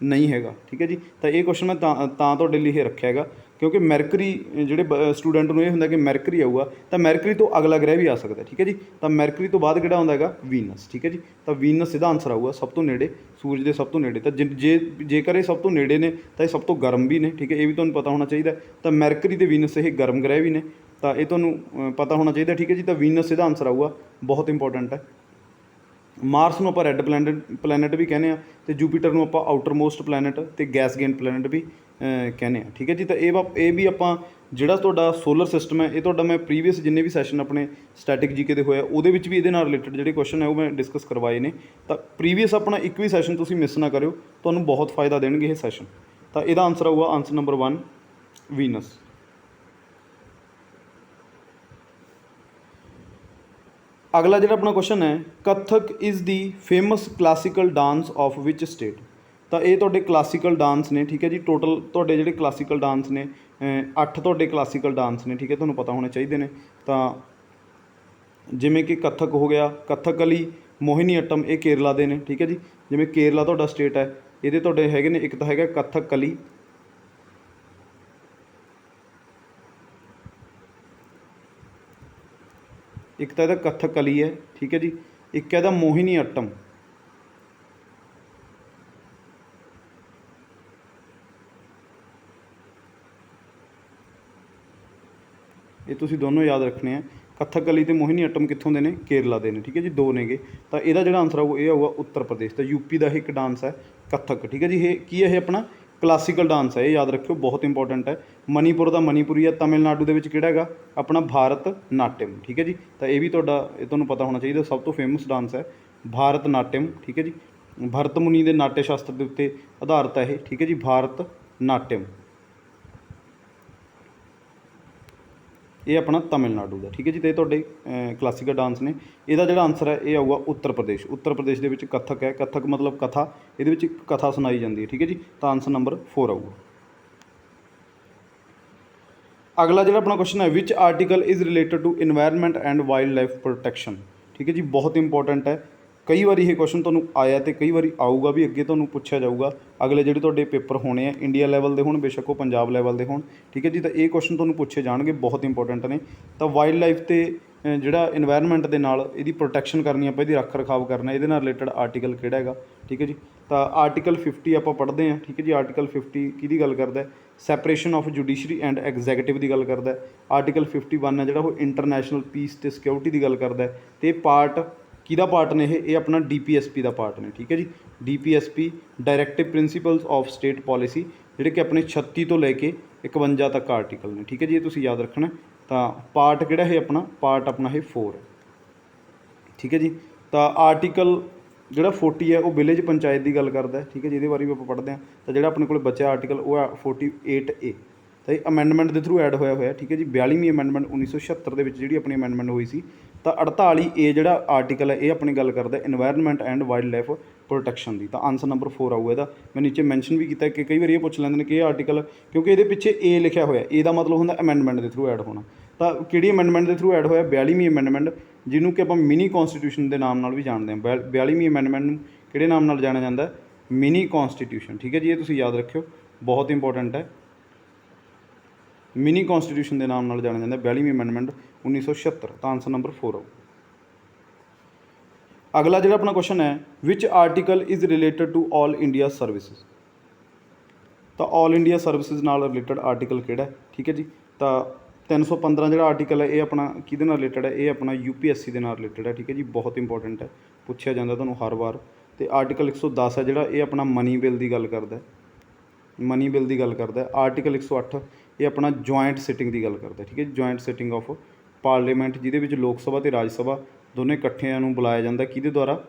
ਨਹੀਂ ਹੈਗਾ, ਠੀਕ ਹੈ ਜੀ। ਤਾਂ ਇਹ ਕੁਐਸਚਨ ਮੈਂ ਤਾਂ ਤੁਹਾਡੇ ਲਈ ਇਹ ਰੱਖਿਆ ਹੈਗਾ, ਕਿਉਂਕਿ ਮੈਰਕਰੀ ਜਿਹੜੇ ਸਟੂਡੈਂਟ ਨੂੰ ਇਹ ਹੁੰਦਾ ਕਿ ਮੈਰਕਰੀ ਆਊਗਾ, ਤਾਂ ਮੈਰਕਰੀ ਤੋਂ ਅਗਲਾ ਗ੍ਰਹਿ ਵੀ ਆ ਸਕਦਾ, ਠੀਕ ਹੈ ਜੀ। ਤਾਂ ਮੈਰਕਰੀ ਤੋਂ ਬਾਅਦ ਕਿਹੜਾ ਆਉਂਦਾ ਹੈਗਾ? ਵੀਨਸ, ਠੀਕ ਹੈ ਜੀ। ਤਾਂ ਵੀਨਸ ਇਹਦਾ ਆਨਸਰ ਆਊਗਾ, ਸਭ ਤੋਂ ਨੇੜੇ, ਸੂਰਜ ਦੇ ਸਭ ਤੋਂ ਨੇੜੇ। ਤਾਂ ਜੇਕਰ ਇਹ ਸਭ ਤੋਂ ਨੇੜੇ ਨੇ ਤਾਂ ਇਹ ਸਭ ਤੋਂ ਗਰਮ ਵੀ ਨੇ, ਠੀਕ ਹੈ, ਇਹ ਵੀ ਤੁਹਾਨੂੰ ਪਤਾ ਹੋਣਾ ਚਾਹੀਦਾ। ਤਾਂ ਮੈਰਕਰੀ ਅਤੇ ਵੀਨਸ ਇਹ ਗਰਮ ਗ੍ਰਹਿ ਵੀ ਨੇ, ਤਾਂ ਇਹ ਤੁਹਾਨੂੰ ਪਤਾ ਹੋਣਾ ਚਾਹੀਦਾ, ਠੀਕ ਹੈ ਜੀ। ਤਾਂ ਵੀਨਸ ਇਹਦਾ ਆਨਸਰ ਆਊਗਾ, ਬਹੁਤ ਇੰਪੋਰਟੈਂਟ ਹੈ। ਮਾਰਸ ਨੂੰ ਆਪਾਂ ਰੈੱਡ ਪਲੈਨਟ ਵੀ ਕਹਿੰਦੇ ਹਾਂ, ਅਤੇ ਜੂਪੀਟਰ ਨੂੰ ਆਪਾਂ ਆਊਟਰ ਮੋਸਟ ਪਲੈਨਟ ਅਤੇ ਗੈਸ ਗੇਨ ਪਲੈਨਟ ਵੀ ਕਹਿੰਦੇ ਹਾਂ, ਠੀਕ ਹੈ ਜੀ। ਤਾਂ ਇਹ ਵੀ ਆਪਾਂ ਜਿਹੜਾ ਤੁਹਾਡਾ ਸੋਲਰ ਸਿਸਟਮ ਹੈ, ਇਹ ਤੁਹਾਡਾ ਮੈਂ ਪ੍ਰੀਵੀਅਸ ਜਿੰਨੇ ਵੀ ਸੈਸ਼ਨ ਆਪਣੇ ਸਟੈਟਿਕ ਜੀਕੇ ਦੇ ਹੋਏ ਆ, ਉਹਦੇ ਵਿੱਚ ਵੀ ਇਹਦੇ ਨਾਲ ਰਿਲੇਟਡ ਜਿਹੜੇ ਕੁਐਸਚਨ ਹੈ ਉਹ ਮੈਂ ਡਿਸਕਸ ਕਰਵਾਏ ਨੇ। ਤਾਂ ਪ੍ਰੀਵੀਅਸ ਆਪਣਾ ਇੱਕ ਵੀ ਸੈਸ਼ਨ ਤੁਸੀਂ ਮਿਸ ਨਾ ਕਰਿਓ, ਤੁਹਾਨੂੰ ਬਹੁਤ ਫਾਇਦਾ ਦੇਣਗੇ ਇਹ ਸੈਸ਼ਨ। ਤਾਂ ਇਹਦਾ ਆਨਸਰ ਆਊਗਾ, ਆਨਸਰ ਨੰਬਰ 1 ਵੀਨਸ। ਅਗਲਾ ਜਿਹੜਾ ਆਪਣਾ ਕੁਐਸਚਨ ਹੈ, Kathak is the famous classical dance of which state? ਤਾਂ ਇਹ ਤੁਹਾਡੇ ਕਲਾਸੀਕਲ ਡਾਂਸ ਨੇ, ਠੀਕ ਹੈ ਜੀ। ਟੋਟਲ ਤੁਹਾਡੇ ਜਿਹੜੇ ਕਲਾਸੀਕਲ ਡਾਂਸ ਨੇ 8 ਤੁਹਾਡੇ ਕਲਾਸੀਕਲ ਡਾਂਸ ਨੇ, ਠੀਕ ਹੈ, ਤੁਹਾਨੂੰ ਪਤਾ ਹੋਣੇ ਚਾਹੀਦੇ ਨੇ। ਤਾਂ ਜਿਵੇਂ ਕਿ ਕੱਥਕ ਹੋ ਗਿਆ, ਕਥਕਲੀ, ਮੋਹਿਨੀ ਅੱਟਮ, ਇਹ ਕੇਰਲਾ ਦੇ ਨੇ, ਠੀਕ ਹੈ ਜੀ। ਜਿਵੇਂ ਕੇਰਲਾ ਤੁਹਾਡਾ ਸਟੇਟ ਹੈ, ਇਹਦੇ ਤੁਹਾਡੇ ਹੈਗੇ ਨੇ, ਇੱਕ ਤਾਂ ਹੈਗਾ ਕਥਕਲੀ, ਇੱਕ ਤਾਂ ਇਹਦਾ ਕਥਕਲੀ ਹੈ, ਠੀਕ ਹੈ ਜੀ, ਇੱਕ ਇਹਦਾ ਮੋਹਿਨੀ ਅੱਟਮ। ਇਹ ਤੁਸੀਂ ਦੋਨੋਂ ਯਾਦ ਰੱਖਣੇ ਆ। ਕਥਕਲੀ ਅਤੇ ਮੋਹਿਨੀ ਅੱਟਮ ਕਿੱਥੋਂ ਦੇ ਨੇ? ਕੇਰਲਾ ਦੇ ਨੇ, ਠੀਕ ਹੈ ਜੀ, 2 ਨੇਗੇ। ਤਾਂ ਇਹਦਾ ਜਿਹੜਾ ਆਨਸਰ ਆਊਗਾ ਇਹ ਆਊਗਾ ਉੱਤਰ ਪ੍ਰਦੇਸ਼। ਤਾਂ ਯੂਪੀ ਦਾ ਇੱਕ ਡਾਂਸ ਹੈ ਕੱਥਕ, ਠੀਕ ਹੈ ਜੀ। ਇਹ ਕੀ ਹੈ? ਇਹ ਆਪਣਾ ਕਲਾਸੀਕਲ ਡਾਂਸ ਹੈ, ਇਹ ਯਾਦ ਰੱਖਿਓ, ਬਹੁਤ ਇੰਪੋਰਟੈਂਟ ਹੈ। ਮਨੀਪੁਰ ਦਾ ਮਨੀਪੁਰੀ ਹੈ। ਤਮਿਲਨਾਡੂ ਦੇ ਵਿੱਚ ਕਿਹੜਾ ਹੈਗਾ? ਆਪਣਾ ਭਾਰਤ ਨਾਟਿਅਮ, ਠੀਕ ਹੈ ਜੀ। ਤਾਂ ਇਹ ਵੀ ਇਹ ਤੁਹਾਨੂੰ ਪਤਾ ਹੋਣਾ ਚਾਹੀਦਾ, ਸਭ ਤੋਂ ਫੇਮਸ ਡਾਂਸ ਹੈ ਭਾਰਤ ਨਾਟਿਅਮ, ਠੀਕ ਹੈ ਜੀ। ਭਰਤ ਮੁਨੀ ਦੇ ਨਾਟਯ ਸ਼ਾਸਤਰ ਦੇ ਉੱਤੇ ਆਧਾਰਿਤ ਹੈ ਇਹ, ਠੀਕ ਹੈ ਜੀ, ਭਾਰਤ ਨਾਟਿਅਮ। ਇਹ ਆਪਣਾ ਤਮਿਲਨਾਡੂ ਦਾ, ਠੀਕ ਹੈ ਜੀ। ਅਤੇ ਇਹ ਤੁਹਾਡੇ ਕਲਾਸੀਕਲ ਡਾਂਸ ਨੇ। ਇਹਦਾ ਜਿਹੜਾ ਆਨਸਰ ਹੈ ਇਹ ਆਊਗਾ ਉੱਤਰ ਪ੍ਰਦੇਸ਼। ਉੱਤਰ ਪ੍ਰਦੇਸ਼ ਦੇ ਵਿੱਚ ਕੱਥਕ ਹੈ। ਕੱਥਕ ਮਤਲਬ ਕਥਾ, ਇਹਦੇ ਵਿੱਚ ਇੱਕ ਕਥਾ ਸੁਣਾਈ ਜਾਂਦੀ ਹੈ, ਠੀਕ ਹੈ ਜੀ। ਤਾਂ ਆਨਸਰ ਨੰਬਰ 4 ਆਊਗਾ। ਅਗਲਾ ਜਿਹੜਾ ਆਪਣਾ ਕੁਐਸਚਨ ਹੈ, which article is related to environment and wild life protection? ਠੀਕ ਹੈ ਜੀ, ਬਹੁਤ ਇੰਪੋਰਟੈਂਟ ਹੈ। ਕਈ ਵਾਰੀ ਇਹ ਕੁਐਸਚਨ ਤੁਹਾਨੂੰ ਆਇਆ ਅਤੇ ਕਈ ਵਾਰੀ ਆਊਗਾ ਵੀ, ਅੱਗੇ ਤੁਹਾਨੂੰ ਪੁੱਛਿਆ ਜਾਊਗਾ। ਅਗਲੇ ਜਿਹੜੇ ਤੁਹਾਡੇ ਪੇਪਰ ਹੋਣੇ ਆ, ਇੰਡੀਆ ਲੈਵਲ ਦੇ ਹੋਣ, ਬੇਸ਼ੱਕ ਉਹ ਪੰਜਾਬ ਲੈਵਲ ਦੇ ਹੋਣ, ਠੀਕ ਹੈ ਜੀ। ਤਾਂ ਇਹ ਕੁਐਸਚਨ ਤੁਹਾਨੂੰ ਪੁੱਛੇ ਜਾਣਗੇ, ਬਹੁਤ ਇੰਪੋਰਟੈਂਟ ਨੇ। ਤਾਂ ਵਾਈਲਡ ਲਾਈਫ ਅਤੇ ਜਿਹੜਾ ਇਨਵਾਇਰਨਮੈਂਟ ਦੇ ਨਾਲ ਇਹਦੀ ਪ੍ਰੋਟੈਕਸ਼ਨ ਕਰਨੀ, ਆਪਾਂ ਇਹਦੀ ਰੱਖ ਰਖਾਵ ਕਰਨਾ, ਇਹਦੇ ਨਾਲ ਰਿਲੇਟਡ ਆਰਟੀਕਲ ਕਿਹੜਾ ਹੈਗਾ। ਠੀਕ ਹੈ ਜੀ, ਤਾਂ ਆਰਟੀਕਲ 50 ਆਪਾਂ ਪੜ੍ਹਦੇ ਹਾਂ। ਠੀਕ ਹੈ ਜੀ, ਆਰਟੀਕਲ 50 ਕਿਹਦੀ ਗੱਲ ਕਰਦਾ? Separation of judiciary and executive ਦੀ ਗੱਲ ਕਰਦਾ। ਆਰਟੀਕਲ 51 ਹੈ ਜਿਹੜਾ ਉਹ ਇੰਟਰਨੈਸ਼ਨਲ ਪੀਸ ਅਤੇ ਸਿਕਿਉਰਿਟੀ ਦੀ ਗੱਲ ਕਰਦਾ। ਅਤੇ ਪਾਰਟ ਕਿਹਦਾ ਪਾਰਟ ਨੇ ਇਹ ਆਪਣਾ DPSP ਦਾ ਪਾਰਟ ਨੇ। ਠੀਕ ਹੈ ਜੀ, DPSP directive principals of state policy, ਜਿਹੜੇ ਕਿ ਆਪਣੇ 36 ਤੋਂ ਲੈ ਕੇ 51 ਤੱਕ ਆਰਟੀਕਲ ਨੇ। ਠੀਕ ਹੈ ਜੀ, ਇਹ ਤੁਸੀਂ ਯਾਦ ਰੱਖਣਾ। ਤਾਂ ਪਾਰਟ ਕਿਹੜਾ ਇਹ ਆਪਣਾ? ਪਾਰਟ ਆਪਣਾ ਇਹ 4 ਹੈ। ਠੀਕ ਹੈ ਜੀ, ਤਾਂ ਆਰਟੀਕਲ ਜਿਹੜਾ 40 ਹੈ ਉਹ ਵਿਲੇਜ ਪੰਚਾਇਤ ਦੀ ਗੱਲ ਕਰਦਾ। ਠੀਕ ਹੈ ਜੀ, ਇਹਦੇ ਬਾਰੇ ਵੀ ਆਪਾਂ ਪੜ੍ਹਦੇ ਹਾਂ। ਤਾਂ ਜਿਹੜਾ ਆਪਣੇ ਕੋਲ ਬਚਿਆ ਆਰਟੀਕਲ ਉਹ ਹੈ 48A, ਤਾਂ ਇਹ ਅਮੈਂਡਮੈਂਟ ਦੇ ਥਰੂ ਐਡ ਹੋਇਆ। ਠੀਕ ਹੈ ਜੀ, 42ਵੀਂ ਅਮੈਂਡਮੈਂਟ 1976 ਦੇ ਵਿੱਚ ਜਿਹੜੀ ਆਪਣੀ ਅਮੈਂਡਮੈਂਟ ਹੋਈ ਸੀ। ਤਾਂ 48A ਜਿਹੜਾ ਆਰਟੀਕਲ ਹੈ ਇਹ ਆਪਣੀ ਗੱਲ ਕਰਦਾ environment and wild life protection ਦੀ। ਤਾਂ ਆਨਸਰ ਨੰਬਰ 4 ਆਊਗਾ ਇਹਦਾ। ਮੈਂ ਨੀਚੇ ਮੈਂਸ਼ਨ ਵੀ ਕੀਤਾ ਕਿ ਕਈ ਵਾਰੀ ਇਹ ਪੁੱਛ ਲੈਂਦੇ ਨੇ ਕਿ ਇਹ ਆਰਟੀਕਲ, ਕਿਉਂਕਿ ਇਹਦੇ ਪਿੱਛੇ A ਲਿਖਿਆ ਹੋਇਆ, A ਦਾ ਮਤਲਬ ਹੁੰਦਾ ਅਮੈਂਡਮੈਂਟ ਦੇ ਥਰੂ ਐਡ ਹੋਣਾ। ਤਾਂ ਕਿਹੜੀ ਅਮੈਂਡਮੈਂਟ ਦੇ ਥਰੂ ਐਡ ਹੋਇਆ? 42ਵੀਂ ਅਮੈਂਡਮੈਂਟ, ਜਿਹਨੂੰ ਕਿ ਆਪਾਂ ਮਿਨੀ ਕੌਂਸਟੀਟਿਊਸ਼ਨ ਦੇ ਨਾਮ ਨਾਲ ਵੀ ਜਾਣਦੇ ਹਾਂ। 42ਵੀਂ ਅਮੈਂਡਮੈਂਟ ਨੂੰ ਕਿਹੜੇ ਨਾਮ ਨਾਲ ਜਾਣਿਆ ਜਾਂਦਾ? ਮਿਨੀ ਕੌਂਸਟੀਟਿਊਸ਼ਨ। ਠੀਕ ਹੈ ਜੀ, ਇਹ ਤੁਸੀਂ ਯਾਦ ਰੱਖਿਓ, ਬਹੁਤ ਇੰਪੋਰਟੈਂਟ ਹੈ। ਮਿਨੀ ਕੌਂਸਟੀਟਿਊਸ਼ਨ ਦੇ ਨਾਮ ਨਾਲ ਜਾਣਿਆ ਜਾਂਦਾ 42ਵੀਂ ਅਮੈਂਡਮੈਂਟ 1976। ਤਾਂ ਆਨਸਰ ਨੰਬਰ 4 ਆਊ। ਅਗਲਾ ਜਿਹੜਾ ਆਪਣਾ ਕੁਐਸਚਨ ਹੈ, which article is related to all India services. ਤਾਂ ਆਲ ਇੰਡੀਆ ਸਰਵਿਸਿਜ਼ ਨਾਲ ਰਿਲੇਟਡ ਆਰਟੀਕਲ ਕਿਹੜਾ? ਠੀਕ ਹੈ ਜੀ, ਤਾਂ 315 ਜਿਹੜਾ ਆਰਟੀਕਲ ਹੈ ਇਹ ਆਪਣਾ ਕਿਹਦੇ ਨਾਲ ਰਿਲੇਟਡ ਹੈ? ਇਹ ਆਪਣਾ UPSC ਦੇ ਨਾਲ ਰਿਲੇਟਡ ਹੈ। ਠੀਕ ਹੈ ਜੀ, ਬਹੁਤ ਇੰਪੋਰਟੈਂਟ ਹੈ, ਪੁੱਛਿਆ ਜਾਂਦਾ ਤੁਹਾਨੂੰ ਹਰ ਵਾਰ। ਅਤੇ ਆਰਟੀਕਲ 110 ਹੈ ਜਿਹੜਾ ਇਹ ਆਪਣਾ ਮਨੀ ਬਿੱਲ ਦੀ ਗੱਲ ਕਰਦਾ, ਮਨੀ ਬਿੱਲ ਦੀ ਗੱਲ ਕਰਦਾ। ਆਰਟੀਕਲ 108 ਇਹ ਆਪਣਾ ਜੁਆਇੰਟ ਸਿਟਿੰਗ ਦੀ ਗੱਲ ਕਰਦਾ। ਠੀਕ ਹੈ ਜੀ, ਜੁਆਇੰਟ ਸਿਟਿੰਗ ਆਫ ਪਾਰਲੀਮੈਂਟ, ਜਿਹਦੇ ਵਿੱਚ ਲੋਕ ਸਭਾ ਅਤੇ ਰਾਜ ਸਭਾ ਦੋਨੇ ਇਕੱਠਿਆਂ ਨੂੰ ਬੁਲਾਇਆ ਜਾਂਦਾ। ਕਿਹਦੇ ਦੁਆਰਾ?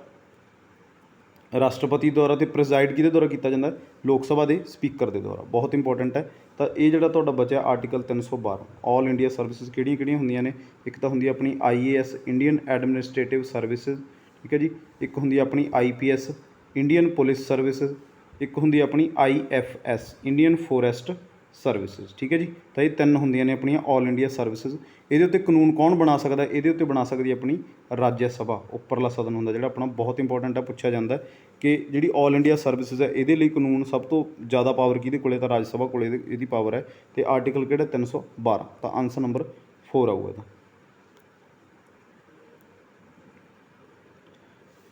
ਰਾਸ਼ਟਰਪਤੀ ਦੁਆਰਾ। ਅਤੇ ਪ੍ਰੈਜ਼ਾਈਡ ਕਿਹਦੇ ਦੁਆਰਾ ਕੀਤਾ ਜਾਂਦਾ? ਲੋਕ ਸਭਾ ਦੇ ਸਪੀਕਰ ਦੇ ਦੁਆਰਾ। ਬਹੁਤ ਇੰਪੋਰਟੈਂਟ ਹੈ। ਤਾਂ ਇਹ ਜਿਹੜਾ ਤੁਹਾਡਾ ਬਚਿਆ ਆਰਟੀਕਲ 312, ਆਲ ਇੰਡੀਆ ਸਰਵਿਸਿਜ਼ ਕਿਹੜੀਆਂ ਕਿਹੜੀਆਂ ਹੁੰਦੀਆਂ ਨੇ? ਇੱਕ ਤਾਂ ਹੁੰਦੀ ਆਪਣੀ IAS ਇੰਡੀਅਨ ਐਡਮਿਨਿਸਟ੍ਰੇਟਿਵ ਸਰਵਿਸਿਜ਼। ਠੀਕ ਹੈ ਜੀ, ਇੱਕ ਹੁੰਦੀ ਆਪਣੀ IPS ਇੰਡੀਅਨ ਪੁਲਿਸ ਸਰਵਿਸਿਜ਼, ਇੱਕ ਹੁੰਦੀ ਆਪਣੀ IFS ਇੰਡੀਅਨ ਫੋਰੈਸਟ ਸਰਵਿਸਿਜ਼। ਠੀਕ ਹੈ ਜੀ, ਤਾਂ ਇਹ 3 ਹੁੰਦੀਆਂ ਨੇ ਆਪਣੀਆਂ ਆਲ ਇੰਡੀਆ ਸਰਵਿਸਿਜ਼। ਇਹਦੇ ਉੱਤੇ ਕਾਨੂੰਨ ਕੌਣ ਬਣਾ ਸਕਦਾ? ਇਹਦੇ ਉੱਤੇ ਬਣਾ ਸਕਦੀ ਆਪਣੀ ਰਾਜ ਸਭਾ, ਉੱਪਰਲਾ ਸਦਨ ਹੁੰਦਾ ਜਿਹੜਾ ਆਪਣਾ। ਬਹੁਤ ਇੰਪੋਰਟੈਂਟ ਹੈ, ਪੁੱਛਿਆ ਜਾਂਦਾ ਕਿ ਜਿਹੜੀ ਆਲ ਇੰਡੀਆ ਸਰਵਿਸਿਜ਼ ਹੈ ਇਹਦੇ ਲਈ ਕਾਨੂੰਨ ਸਭ ਤੋਂ ਜ਼ਿਆਦਾ ਪਾਵਰ ਕਿਹਦੇ ਕੋਲੇ? ਤਾਂ ਰਾਜ ਸਭਾ ਕੋਲੇ ਇਹਦੀ ਪਾਵਰ ਹੈ। ਅਤੇ ਆਰਟੀਕਲ ਕਿਹੜਾ? 312। ਤਾਂ ਆਨਸਰ ਨੰਬਰ 4 ਆਊਗਾ ਇਹਦਾ।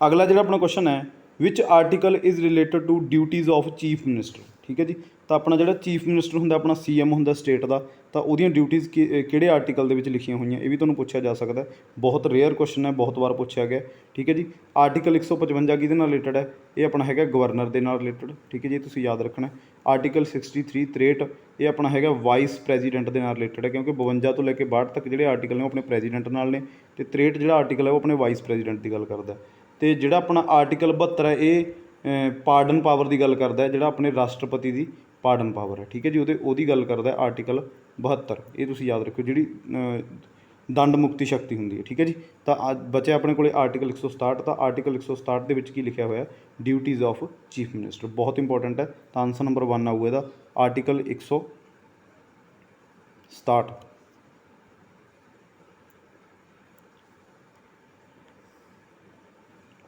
ਅਗਲਾ ਜਿਹੜਾ ਆਪਣਾ ਕੁਐਸਚਨ ਹੈ, which article is related to duties of chief minister. ਠੀਕ ਹੈ ਜੀ, ਤਾਂ ਆਪਣਾ ਜਿਹੜਾ ਚੀਫ ਮਿਨਿਸਟਰ ਹੁੰਦਾ ਆਪਣਾ CM ਹੁੰਦਾ ਸਟੇਟ ਦਾ, ਤਾਂ ਉਹਦੀਆਂ ਡਿਊਟੀਜ਼ ਕਿਹੜੇ ਆਰਟੀਕਲ ਦੇ ਵਿੱਚ ਲਿਖੀਆਂ ਹੋਈਆਂ? ਇਹ ਵੀ ਤੁਹਾਨੂੰ ਪੁੱਛਿਆ ਜਾ ਸਕਦਾ। ਬਹੁਤ ਰੇਅਰ ਕੁਐਸਚਨ ਹੈ, ਬਹੁਤ ਵਾਰ ਪੁੱਛਿਆ ਗਿਆ। ਠੀਕ ਹੈ ਜੀ, ਆਰਟੀਕਲ 155 ਕਿਹਦੇ ਨਾਲ ਰਿਲੇਟਡ ਹੈ? ਇਹ ਆਪਣਾ ਹੈਗਾ ਗਵਰਨਰ ਦੇ ਨਾਲ ਰਿਲੇਟਡ। ਠੀਕ ਹੈ ਜੀ, ਤੁਸੀਂ ਯਾਦ ਰੱਖਣਾ। ਆਰਟੀਕਲ 63 ਇਹ ਆਪਣਾ ਹੈਗਾ ਵਾਈਸ ਪ੍ਰੈਜ਼ੀਡੈਂਟ ਦੇ ਨਾਲ ਰਿਲੇਟਡ ਹੈ, ਕਿਉਂਕਿ 52 ਤੋਂ ਲੈ ਕੇ 62 ਤੱਕ ਜਿਹੜੇ ਆਰਟੀਕਲ ਨੇ ਉਹ ਆਪਣੇ ਪ੍ਰੈਜ਼ੀਡੈਂਟ ਨਾਲ ਨੇ। ਅਤੇ 63 ਜਿਹੜਾ ਆਰਟੀਕਲ ਹੈ ਉਹ ਆਪਣੇ ਵਾਈਸ ਪ੍ਰੈਜ਼ੀਡੈਂਟ ਦੀ ਗੱਲ ਕਰਦਾ। ਅਤੇ ਜਿਹੜਾ ਆਪਣਾ ਆਰਟੀਕਲ 72 ਹੈ ਇਹ ਪਾਰਡਨ ਪਾਵਰ ਦੀ ਗੱਲ ਕਰਦਾ, ਜਿਹੜਾ ਆਪਣੇ ਰਾਸ਼ਟਰਪਤੀ ਦੀ ਪਾਰਡਨ ਪਾਵਰ ਹੈ। ਠੀਕ ਹੈ ਜੀ, ਉਹਦੀ ਗੱਲ ਕਰਦਾ ਆਰਟੀਕਲ 72। ਇਹ ਤੁਸੀਂ ਯਾਦ ਰੱਖੋ, ਜਿਹੜੀ ਦੰਡ ਮੁਕਤੀ ਸ਼ਕਤੀ ਹੁੰਦੀ ਹੈ। ਠੀਕ ਹੈ ਜੀ, ਤਾਂ ਬਚਿਆ ਆਪਣੇ ਕੋਲੇ ਆਰਟੀਕਲ 167। ਤਾਂ ਆਰਟੀਕਲ 167 ਦੇ ਵਿੱਚ ਕੀ ਲਿਖਿਆ ਹੋਇਆ? Duties of chief minister. ਬਹੁਤ ਇੰਪੋਰਟੈਂਟ ਹੈ, ਤਾਂ ਆਨਸਰ ਨੰਬਰ 1 ਆਊਗਾ ਇਹਦਾ, ਆਰਟੀਕਲ 167।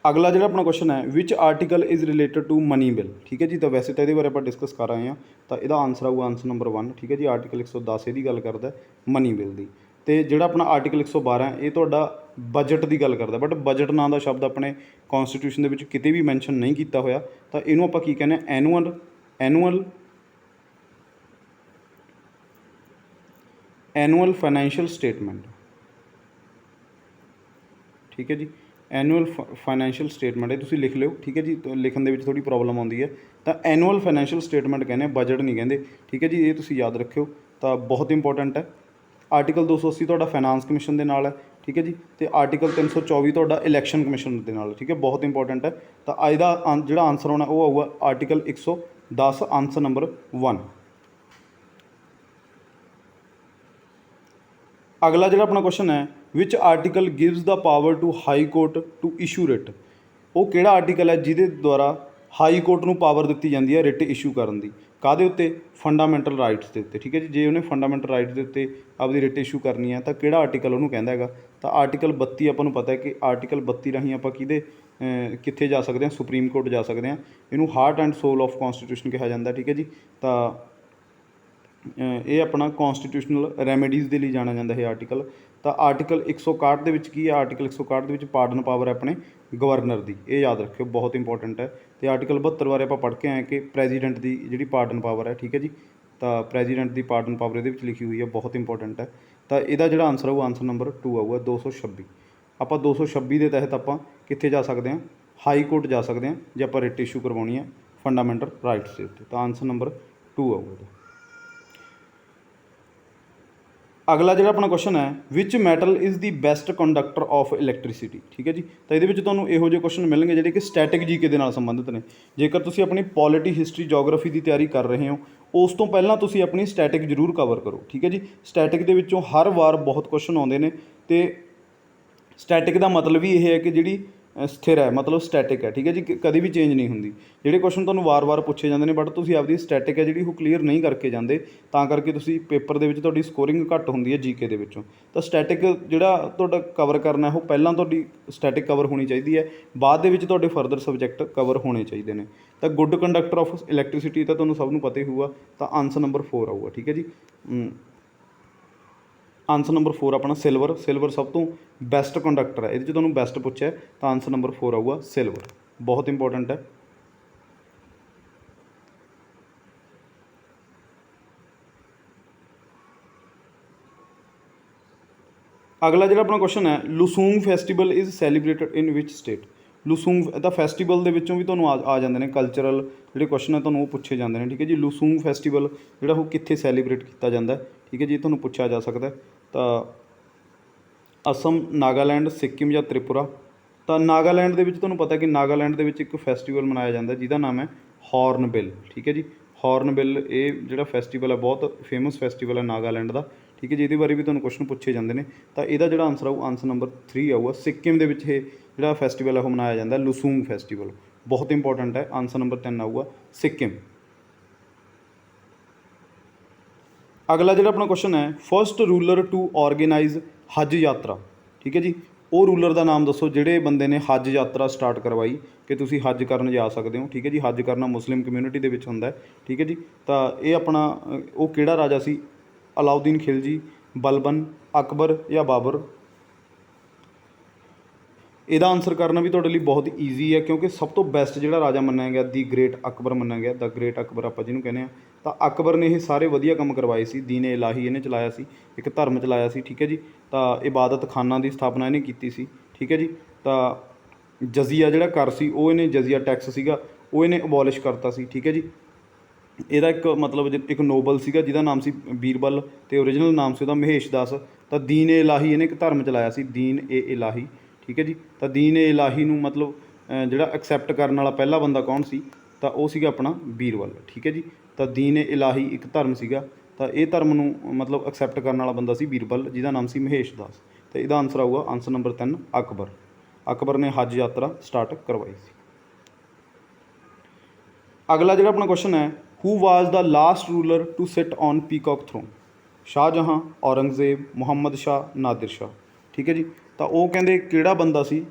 ਅਗਲਾ ਜਿਹੜਾ ਆਪਣਾ ਕੁਐਸਚਨ ਹੈ, which article is related to money bill. ਠੀਕ ਹੈ ਜੀ, ਤਾਂ ਵੈਸੇ ਤਾਂ ਇਹਦੇ ਬਾਰੇ ਆਪਾਂ ਡਿਸਕਸ ਕਰ ਆਏ ਹਾਂ। ਤਾਂ ਇਹਦਾ ਆਨਸਰ ਆਊਗਾ ਆਨਸਰ ਨੰਬਰ 1। ਠੀਕ ਹੈ ਜੀ, ਆਰਟੀਕਲ 110 ਇਹਦੀ ਗੱਲ ਕਰਦਾ ਮਨੀ ਬਿੱਲ ਦੀ। ਅਤੇ ਜਿਹੜਾ ਆਪਣਾ ਆਰਟੀਕਲ 112 ਇਹ ਤੁਹਾਡਾ ਬਜਟ ਦੀ ਗੱਲ ਕਰਦਾ। ਬਟ ਬਜਟ ਨਾਂ ਦਾ ਸ਼ਬਦ ਆਪਣੇ ਕੌਨਸਟੀਟਿਊਸ਼ਨ ਦੇ ਵਿੱਚ ਕਿਤੇ ਵੀ ਮੈਂਸ਼ਨ ਨਹੀਂ ਕੀਤਾ ਹੋਇਆ। ਤਾਂ ਇਹਨੂੰ ਆਪਾਂ ਕੀ ਕਹਿੰਦੇ ਹਾਂ? Annual financial statement. ਠੀਕ ਹੈ ਜੀ, ਐਨੂਅਲ ਫਾਈਨੈਂਸ਼ੀਅਲ ਸਟੇਟਮੈਂਟ ਇਹ ਤੁਸੀਂ ਲਿਖ ਲਿਓ। ਠੀਕ ਹੈ ਜੀ, ਲਿਖਣ ਦੇ ਵਿੱਚ ਥੋੜ੍ਹੀ ਪ੍ਰੋਬਲਮ ਆਉਂਦੀ ਹੈ। ਤਾਂ ਐਨੂਅਲ ਫਾਈਨੈਂਸ਼ੀਅਲ ਸਟੇਟਮੈਂਟ ਕਹਿੰਦੇ, ਬਜਟ ਨਹੀਂ ਕਹਿੰਦੇ। ਠੀਕ ਹੈ ਜੀ, ਇਹ ਤੁਸੀਂ ਯਾਦ ਰੱਖਿਓ, ਤਾਂ ਬਹੁਤ ਇੰਪੋਰਟੈਂਟ ਹੈ। ਆਰਟੀਕਲ 280 ਤੁਹਾਡਾ ਫਾਈਨਾਂਸ ਕਮਿਸ਼ਨ ਦੇ ਨਾਲ ਹੈ। ਠੀਕ ਹੈ ਜੀ, ਅਤੇ ਆਰਟੀਕਲ 324 ਤੁਹਾਡਾ ਇਲੈਕਸ਼ਨ ਕਮਿਸ਼ਨ ਦੇ ਨਾਲ। ਠੀਕ ਹੈ, ਬਹੁਤ ਇੰਪੋਰਟੈਂਟ ਹੈ। ਤਾਂ ਇਹਦਾ ਜਿਹੜਾ ਆਨਸਰ ਹੋਣਾ ਉਹ ਆਊਗਾ ਆਰਟੀਕਲ 110, ਆਨਸਰ ਨੰਬਰ 1। ਅਗਲਾ ਜਿਹੜਾ ਆਪਣਾ ਕੁਐਸਚਨ ਹੈ, which article gives the power to high court to issue writ. ਉਹ ਕਿਹੜਾ ਆਰਟੀਕਲ ਹੈ ਜਿਹਦੇ ਦੁਆਰਾ ਹਾਈ ਕੋਰਟ ਨੂੰ ਪਾਵਰ ਦਿੱਤੀ ਜਾਂਦੀ ਹੈ ਰਿਟ ਇਸ਼ੂ ਕਰਨ ਦੀ? ਕਾਹਦੇ ਉੱਤੇ? ਫੰਡਾਮੈਂਟਲ ਰਾਈਟਸ ਦੇ ਉੱਤੇ। ਠੀਕ ਹੈ ਜੀ, ਜੇ ਉਹਨੇ ਫੰਡਾਮੈਂਟਲ ਰਾਈਟਸ ਦੇ ਉੱਤੇ ਆਪਦੀ ਰਿਟ ਇਸ਼ੂ ਕਰਨੀ ਹੈ ਤਾਂ ਕਿਹੜਾ ਆਰਟੀਕਲ ਉਹਨੂੰ ਕਹਿੰਦਾ ਹੈਗਾ? ਤਾਂ ਆਰਟੀਕਲ 32 ਆਪਾਂ ਨੂੰ ਪਤਾ ਹੈ ਕਿ ਆਰਟੀਕਲ 32 ਰਾਹੀਂ ਆਪਾਂ ਕਿੱਥੇ ਜਾ ਸਕਦੇ ਹਾਂ? ਸੁਪਰੀਮ ਕੋਰਟ ਜਾ ਸਕਦੇ ਹਾਂ। ਇਹਨੂੰ ਹਾਰਟ ਐਂਡ ਸੋਲ ਆਫ ਕੌਨਸਟੀਟਿਊਸ਼ਨ ਕਿਹਾ ਜਾਂਦਾ। ਠੀਕ ਹੈ ਜੀ, ਤਾਂ ਇਹ ਆਪਣਾ ਕੌਨਸਟੀਟਿਊਸ਼ਨਲ ਰੈਮੇਡੀਜ਼ ਦੇ ਲਈ ਜਾਣਿਆ ਜਾਂਦਾ ਇਹ ਆਰਟੀਕਲ। ਤਾਂ ਆਰਟੀਕਲ 161 ਦੇ ਵਿੱਚ ਕੀ ਹੈ, ਆਰਟੀਕਲ 161 ਦੇ ਵਿੱਚ ਪਾਰਡਨ ਪਾਵਰ ਹੈ ਆਪਣੇ ਗਵਰਨਰ ਦੀ, ਇਹ ਯਾਦ ਰੱਖਿਓ, ਬਹੁਤ ਇੰਪੋਰਟੈਂਟ ਹੈ। ਤੇ ਆਰਟੀਕਲ 72 ਬਾਰੇ ਆਪਾਂ ਪੜ੍ਹ ਕੇ ਆਏ ਕਿ ਪ੍ਰੈਜ਼ੀਡੈਂਟ ਦੀ ਜਿਹੜੀ ਪਾਰਡਨ ਪਾਵਰ ਹੈ, ਠੀਕ ਹੈ ਜੀ, ਤਾਂ ਪ੍ਰੈਜ਼ੀਡੈਂਟ ਦੀ ਪਾਰਡਨ ਪਾਵਰ ਇਹਦੇ ਵਿੱਚ ਲਿਖੀ ਹੋਈ ਹੈ, ਬਹੁਤ ਇੰਪੋਰਟੈਂਟ ਹੈ। ਤਾਂ ਇਹਦਾ ਜਿਹੜਾ ਆਨਸਰ ਆਊਗਾ, ਆਨਸਰ ਨੰਬਰ 2 ਆਊਗਾ 226। ਆਪਾਂ 226 ਦੇ ਤਹਿਤ ਆਪਾਂ ਕਿੱਥੇ ਜਾ ਸਕਦੇ ਹਾਂ, ਹਾਈ ਕੋਰਟ ਜਾ ਸਕਦੇ ਹਾਂ ਜੇ ਆਪਾਂ ਰਿਟ ਇਸ਼ੂ ਕਰਵਾਉਣੀ ਹੈ ਫੰਡਾਮੈਂਟਲ ਰਾਈਟਸ ਦੇ ਉੱਤੇ। ਤਾਂ ਆਨਸਰ ਨੰਬਰ 2 ਆਊਗਾ। ਅਗਲਾ ਜਿਹੜਾ ਆਪਣਾ ਕੁਐਸਚਨ ਹੈ, which metal is the best conductor of electricity, ਠੀਕ ਹੈ ਜੀ। ਤਾਂ ਇਹਦੇ ਵਿੱਚ ਤੁਹਾਨੂੰ ਇਹੋ ਜਿਹੇ ਕੁਐਸਚਨ ਮਿਲਣਗੇ ਜਿਹੜੇ ਕਿ ਸਟੈਟਿਕ ਜੀਕੇ ਦੇ ਨਾਲ ਸੰਬੰਧਿਤ ਨੇ। ਜੇਕਰ ਤੁਸੀਂ ਆਪਣੀ ਪੋਲਿਟੀ, ਹਿਸਟਰੀ, ਜੋਗਰਾਫੀ ਦੀ ਤਿਆਰੀ ਕਰ ਰਹੇ ਹੋ, ਉਸ ਤੋਂ ਪਹਿਲਾਂ ਤੁਸੀਂ ਆਪਣੀ ਸਟੈਟਿਕ ਜ਼ਰੂਰ ਕਵਰ ਕਰੋ, ਠੀਕ ਹੈ ਜੀ। ਸਟੈਟਿਕ ਦੇ ਵਿੱਚੋਂ ਹਰ ਵਾਰ ਬਹੁਤ ਕੁਐਸਚਨ ਆਉਂਦੇ ਨੇ, ਅਤੇ ਸਟੈਟਿਕ ਦਾ ਮਤਲਬ ਵੀ ਇਹ ਹੈ ਕਿ ਜਿਹੜੀ ਸਥਿਰ ਹੈ, ਮਤਲਬ ਸਟੈਟਿਕ ਹੈ, ਠੀਕ ਹੈ ਜੀ, ਕਦੀ ਵੀ ਚੇਂਜ ਨਹੀਂ ਹੁੰਦੀ। ਜਿਹੜੇ ਕੁਐਸਚਨ ਤੁਹਾਨੂੰ ਵਾਰ-ਵਾਰ ਪੁੱਛੇ ਜਾਂਦੇ ਨੇ, ਬਟ ਤੁਸੀਂ ਆਪਦੀ ਸਟੈਟਿਕ ਹੈ ਜਿਹੜੀ ਉਹ ਕਲੀਅਰ ਨਹੀਂ ਕਰਕੇ ਜਾਂਦੇ, ਤਾਂ ਕਰਕੇ ਤੁਸੀਂ ਪੇਪਰ ਦੇ ਵਿੱਚ ਤੁਹਾਡੀ ਸਕੋਰਿੰਗ ਘੱਟ ਹੁੰਦੀ ਹੈ ਜੀਕੇ ਦੇ ਵਿੱਚੋਂ। ਤਾਂ ਸਟੈਟਿਕ ਜਿਹੜਾ ਤੁਹਾਡਾ ਕਵਰ ਕਰਨਾ ਉਹ ਪਹਿਲਾਂ ਤੁਹਾਡੀ ਸਟੈਟਿਕ ਕਵਰ ਹੋਣੀ ਚਾਹੀਦੀ ਹੈ, ਬਾਅਦ ਦੇ ਵਿੱਚ ਤੁਹਾਡੇ ਫਰਦਰ ਸਬਜੈਕਟ ਕਵਰ ਹੋਣੇ ਚਾਹੀਦੇ ਨੇ। ਤਾਂ ਗੁੱਡ ਕੰਡਕਟਰ ਆਫ ਇਲੈਕਟ੍ਰੀਸਿਟੀ ਤਾਂ ਤੁਹਾਨੂੰ ਸਭ ਨੂੰ ਪਤਾ ਹੀ ਹੋਊਗਾ, ਤਾਂ ਆਨਸਰ ਨੰਬਰ 4 ਆਊਗਾ, ਠੀਕ ਹੈ ਜੀ। ਆਨਸਰ ਨੰਬਰ 4 ਆਪਣਾ ਸਿਲਵਰ। ਸਿਲਵਰ ਸਭ ਤੋਂ ਬੈਸਟ ਕੰਡਕਟਰ ਹੈ, ਇਹਦੇ 'ਚ ਤੁਹਾਨੂੰ ਬੈਸਟ ਪੁੱਛਿਆ, ਤਾਂ ਆਨਸਰ ਨੰਬਰ 4 ਆਊਗਾ ਸਿਲਵਰ, ਬਹੁਤ ਇੰਪੋਰਟੈਂਟ ਹੈ। ਅਗਲਾ ਜਿਹੜਾ ਆਪਣਾ ਕੁਐਸਚਨ ਹੈ, Losoong festival is celebrated in which state. Losoong ਦਾ ਫੈਸਟੀਵਲ ਦੇ ਵਿੱਚੋਂ ਵੀ ਤੁਹਾਨੂੰ ਆ ਜਾਂਦੇ ਨੇ, ਕਲਚਰਲ ਜਿਹੜੇ ਕੁਐਸਚਨ ਹੈ ਤੁਹਾਨੂੰ ਉਹ ਪੁੱਛੇ ਜਾਂਦੇ ਨੇ, ਠੀਕ ਹੈ ਜੀ। ਲੁਸੂੰਗ ਫੈਸਟੀਵਲ ਜਿਹੜਾ ਉਹ ਕਿੱਥੇ ਸੈਲੀਬ੍ਰੇਟ ਕੀਤਾ ਜਾਂਦਾ, ਠੀਕ ਹੈ ਜੀ, ਤੁਹਾਨੂੰ ਪੁੱਛਿਆ ਜਾ ਸਕਦਾ। ਤਾਂ ਅਸਮ, ਨਾਗਾਲੈਂਡ, ਸਿੱਕਿਮ ਜਾਂ ਤ੍ਰਿਪੁਰਾ। ਤਾਂ ਨਾਗਾਲੈਂਡ ਦੇ ਵਿੱਚ ਤੁਹਾਨੂੰ ਪਤਾ ਕਿ ਨਾਗਾਲੈਂਡ ਦੇ ਵਿੱਚ ਇੱਕ ਫੈਸਟੀਵਲ ਮਨਾਇਆ ਜਾਂਦਾ ਜਿਹਦਾ ਨਾਮ ਹੈ ਹੌਰਨਬਿਲ, ਠੀਕ ਹੈ ਜੀ। ਹੌਰਨਬਿਲ ਇਹ ਜਿਹੜਾ ਫੈਸਟੀਵਲ ਹੈ ਬਹੁਤ ਫੇਮਸ ਫੈਸਟੀਵਲ ਹੈ ਨਾਗਾਲੈਂਡ ਦਾ, ਠੀਕ ਹੈ ਜੀ। ਇਹਦੇ ਬਾਰੇ ਵੀ ਤੁਹਾਨੂੰ ਕੁਐਸਚਨ ਪੁੱਛੇ ਜਾਂਦੇ ਨੇ। ਤਾਂ ਇਹਦਾ ਜਿਹੜਾ ਆਨਸਰ ਆਊ, ਆਨਸਰ ਨੰਬਰ 3 ਆਊਗਾ। ਸਿੱਕਿਮ ਦੇ ਵਿੱਚ ਇਹ ਜਿਹੜਾ ਫੈਸਟੀਵਲ ਹੈ ਉਹ ਮਨਾਇਆ ਜਾਂਦਾ ਲੁਸੂੰਗ ਫੈਸਟੀਵਲ, ਬਹੁਤ ਇੰਪੋਰਟੈਂਟ ਹੈ। ਆਨਸਰ ਨੰਬਰ 3 ਆਊਗਾ ਸਿੱਕਿਮ। ਅਗਲਾ ਜਿਹੜਾ ਆਪਣਾ ਕੁਐਸਚਨ ਹੈ, ਫਸਟ ਰੂਲਰ ਟੂ ਆਰਗੇਨਾਈਜ਼ ਹੱਜ ਯਾਤਰਾ, ਠੀਕ ਹੈ ਜੀ। ਉਹ ਰੂਲਰ ਦਾ ਨਾਮ ਦੱਸੋ ਜਿਹੜੇ ਬੰਦੇ ਨੇ ਹੱਜ ਯਾਤਰਾ ਸਟਾਰਟ ਕਰਵਾਈ ਕਿ ਤੁਸੀਂ ਹੱਜ ਕਰਨ ਜਾ ਸਕਦੇ ਹੋ, ਠੀਕ ਹੈ ਜੀ। ਹੱਜ ਕਰਨਾ ਮੁਸਲਿਮ ਕਮਿਊਨਿਟੀ ਦੇ ਵਿੱਚ ਹੁੰਦਾ ਹੈ, ਠੀਕ ਹੈ ਜੀ। ਤਾਂ ਇਹ ਆਪਣਾ ਉਹ ਕਿਹੜਾ ਰਾਜਾ ਸੀ, ਅਲਾਉਦੀਨ ਖਿਲਜੀ, ਬਲਬਨ, ਅਕਬਰ ਜਾਂ ਬਾਬਰ। ਇਹਦਾ ਆਨਸਰ ਕਰਨਾ ਵੀ ਤੁਹਾਡੇ ਲਈ ਬਹੁਤ ਈਜ਼ੀ ਹੈ, ਕਿਉਂਕਿ ਸਭ ਤੋਂ ਬੈਸਟ ਜਿਹੜਾ ਰਾਜਾ ਮੰਨਿਆ ਗਿਆ ਦੀ ਗ੍ਰੇਟ ਅਕਬਰ ਮੰਨਿਆ ਗਿਆ, ਦਾ ਗ੍ਰੇਟ ਅਕਬਰ ਆਪਾਂ ਜਿਹਨੂੰ ਕਹਿੰਦੇ ਹਾਂ। ਤਾਂ ਅਕਬਰ ਨੇ ਇਹ ਸਾਰੇ ਵਧੀਆ ਕੰਮ ਕਰਵਾਏ ਸੀ। ਦੀਨ ਇਲਾਹੀ ਇਹਨੇ ਚਲਾਇਆ ਸੀ, ਇੱਕ ਧਰਮ ਚਲਾਇਆ ਸੀ, ਠੀਕ ਹੈ ਜੀ। ਤਾਂ ਇਬਾਦਤ ਖਾਨਾ ਦੀ ਸਥਾਪਨਾ ਇਹਨੇ ਕੀਤੀ ਸੀ, ਠੀਕ ਹੈ ਜੀ। ਤਾਂ ਜਜ਼ੀਆ ਜਿਹੜਾ ਕਰ ਸੀ ਉਹ ਇਹਨੇ, ਜਜ਼ੀਆ ਟੈਕਸ ਸੀਗਾ ਉਹ ਇਹਨੇ ਅਬੋਲਿਸ਼ ਕਰਤਾ ਸੀ, ਠੀਕ ਹੈ ਜੀ। ਇਹਦਾ ਇੱਕ ਮਤਲਬ ਇੱਕ ਨੋਬਲ ਸੀਗਾ ਜਿਹਦਾ ਨਾਮ ਸੀ ਬੀਰਬਲ, ਅਤੇ ਓਰੀਜਨਲ ਨਾਮ ਸੀ ਉਹਦਾ ਮਹੇਸ਼ ਦਾਸ। ਤਾਂ ਦੀਨ ਏ ਇਲਾਹੀ ਇਹਨੇ ਇੱਕ ਧਰਮ ਚਲਾਇਆ ਸੀ, ਦੀਨ ਏ ਇਲਾਹੀ, ਠੀਕ ਹੈ ਜੀ। ਤਾਂ ਦੀਨ ਏ ਇਲਾਹੀ ਨੂੰ ਮਤਲਬ ਜਿਹੜਾ ਐਕਸੈਪਟ ਕਰਨ ਵਾਲਾ ਪਹਿਲਾ ਬੰਦਾ ਕੌਣ ਸੀ, ਤਾਂ ਉਹ ਸੀਗਾ ਆਪਣਾ ਬੀਰਬਲ, ਠੀਕ ਹੈ ਜੀ। ਤਾਂ ਦੀਨ ਏ ਇਲਾਹੀ ਇੱਕ ਧਰਮ ਸੀਗਾ, ਤਾਂ ਇਹ ਧਰਮ ਨੂੰ ਮਤਲਬ ਐਕਸੈਪਟ ਕਰਨ ਵਾਲਾ ਬੰਦਾ ਸੀ ਬੀਰਬਲ, ਜਿਹਦਾ ਨਾਮ ਸੀ ਮਹੇਸ਼ ਦਾਸ। ਤਾਂ ਇਹਦਾ ਆਨਸਰ ਆਊਗਾ ਆਨਸਰ ਨੰਬਰ 3 ਅਕਬਰ। ਅਕਬਰ ਨੇ ਹੱਜ ਯਾਤਰਾ ਸਟਾਰਟ ਕਰਵਾਈ ਸੀ। ਅਗਲਾ ਜਿਹੜਾ ਆਪਣਾ ਕੁਐਸਚਨ ਹੈ, who was the last ruler to sit on peacock throne. Shahjahan, Aurangzeb, Muhammad Shah, Nadir Shah, ਠੀਕ ਹੈ ਜੀ। ਤਾਂ ਉਹ ਕਹਿੰਦੇ ਕਿਹੜਾ ਬੰਦਾ ਸੀ,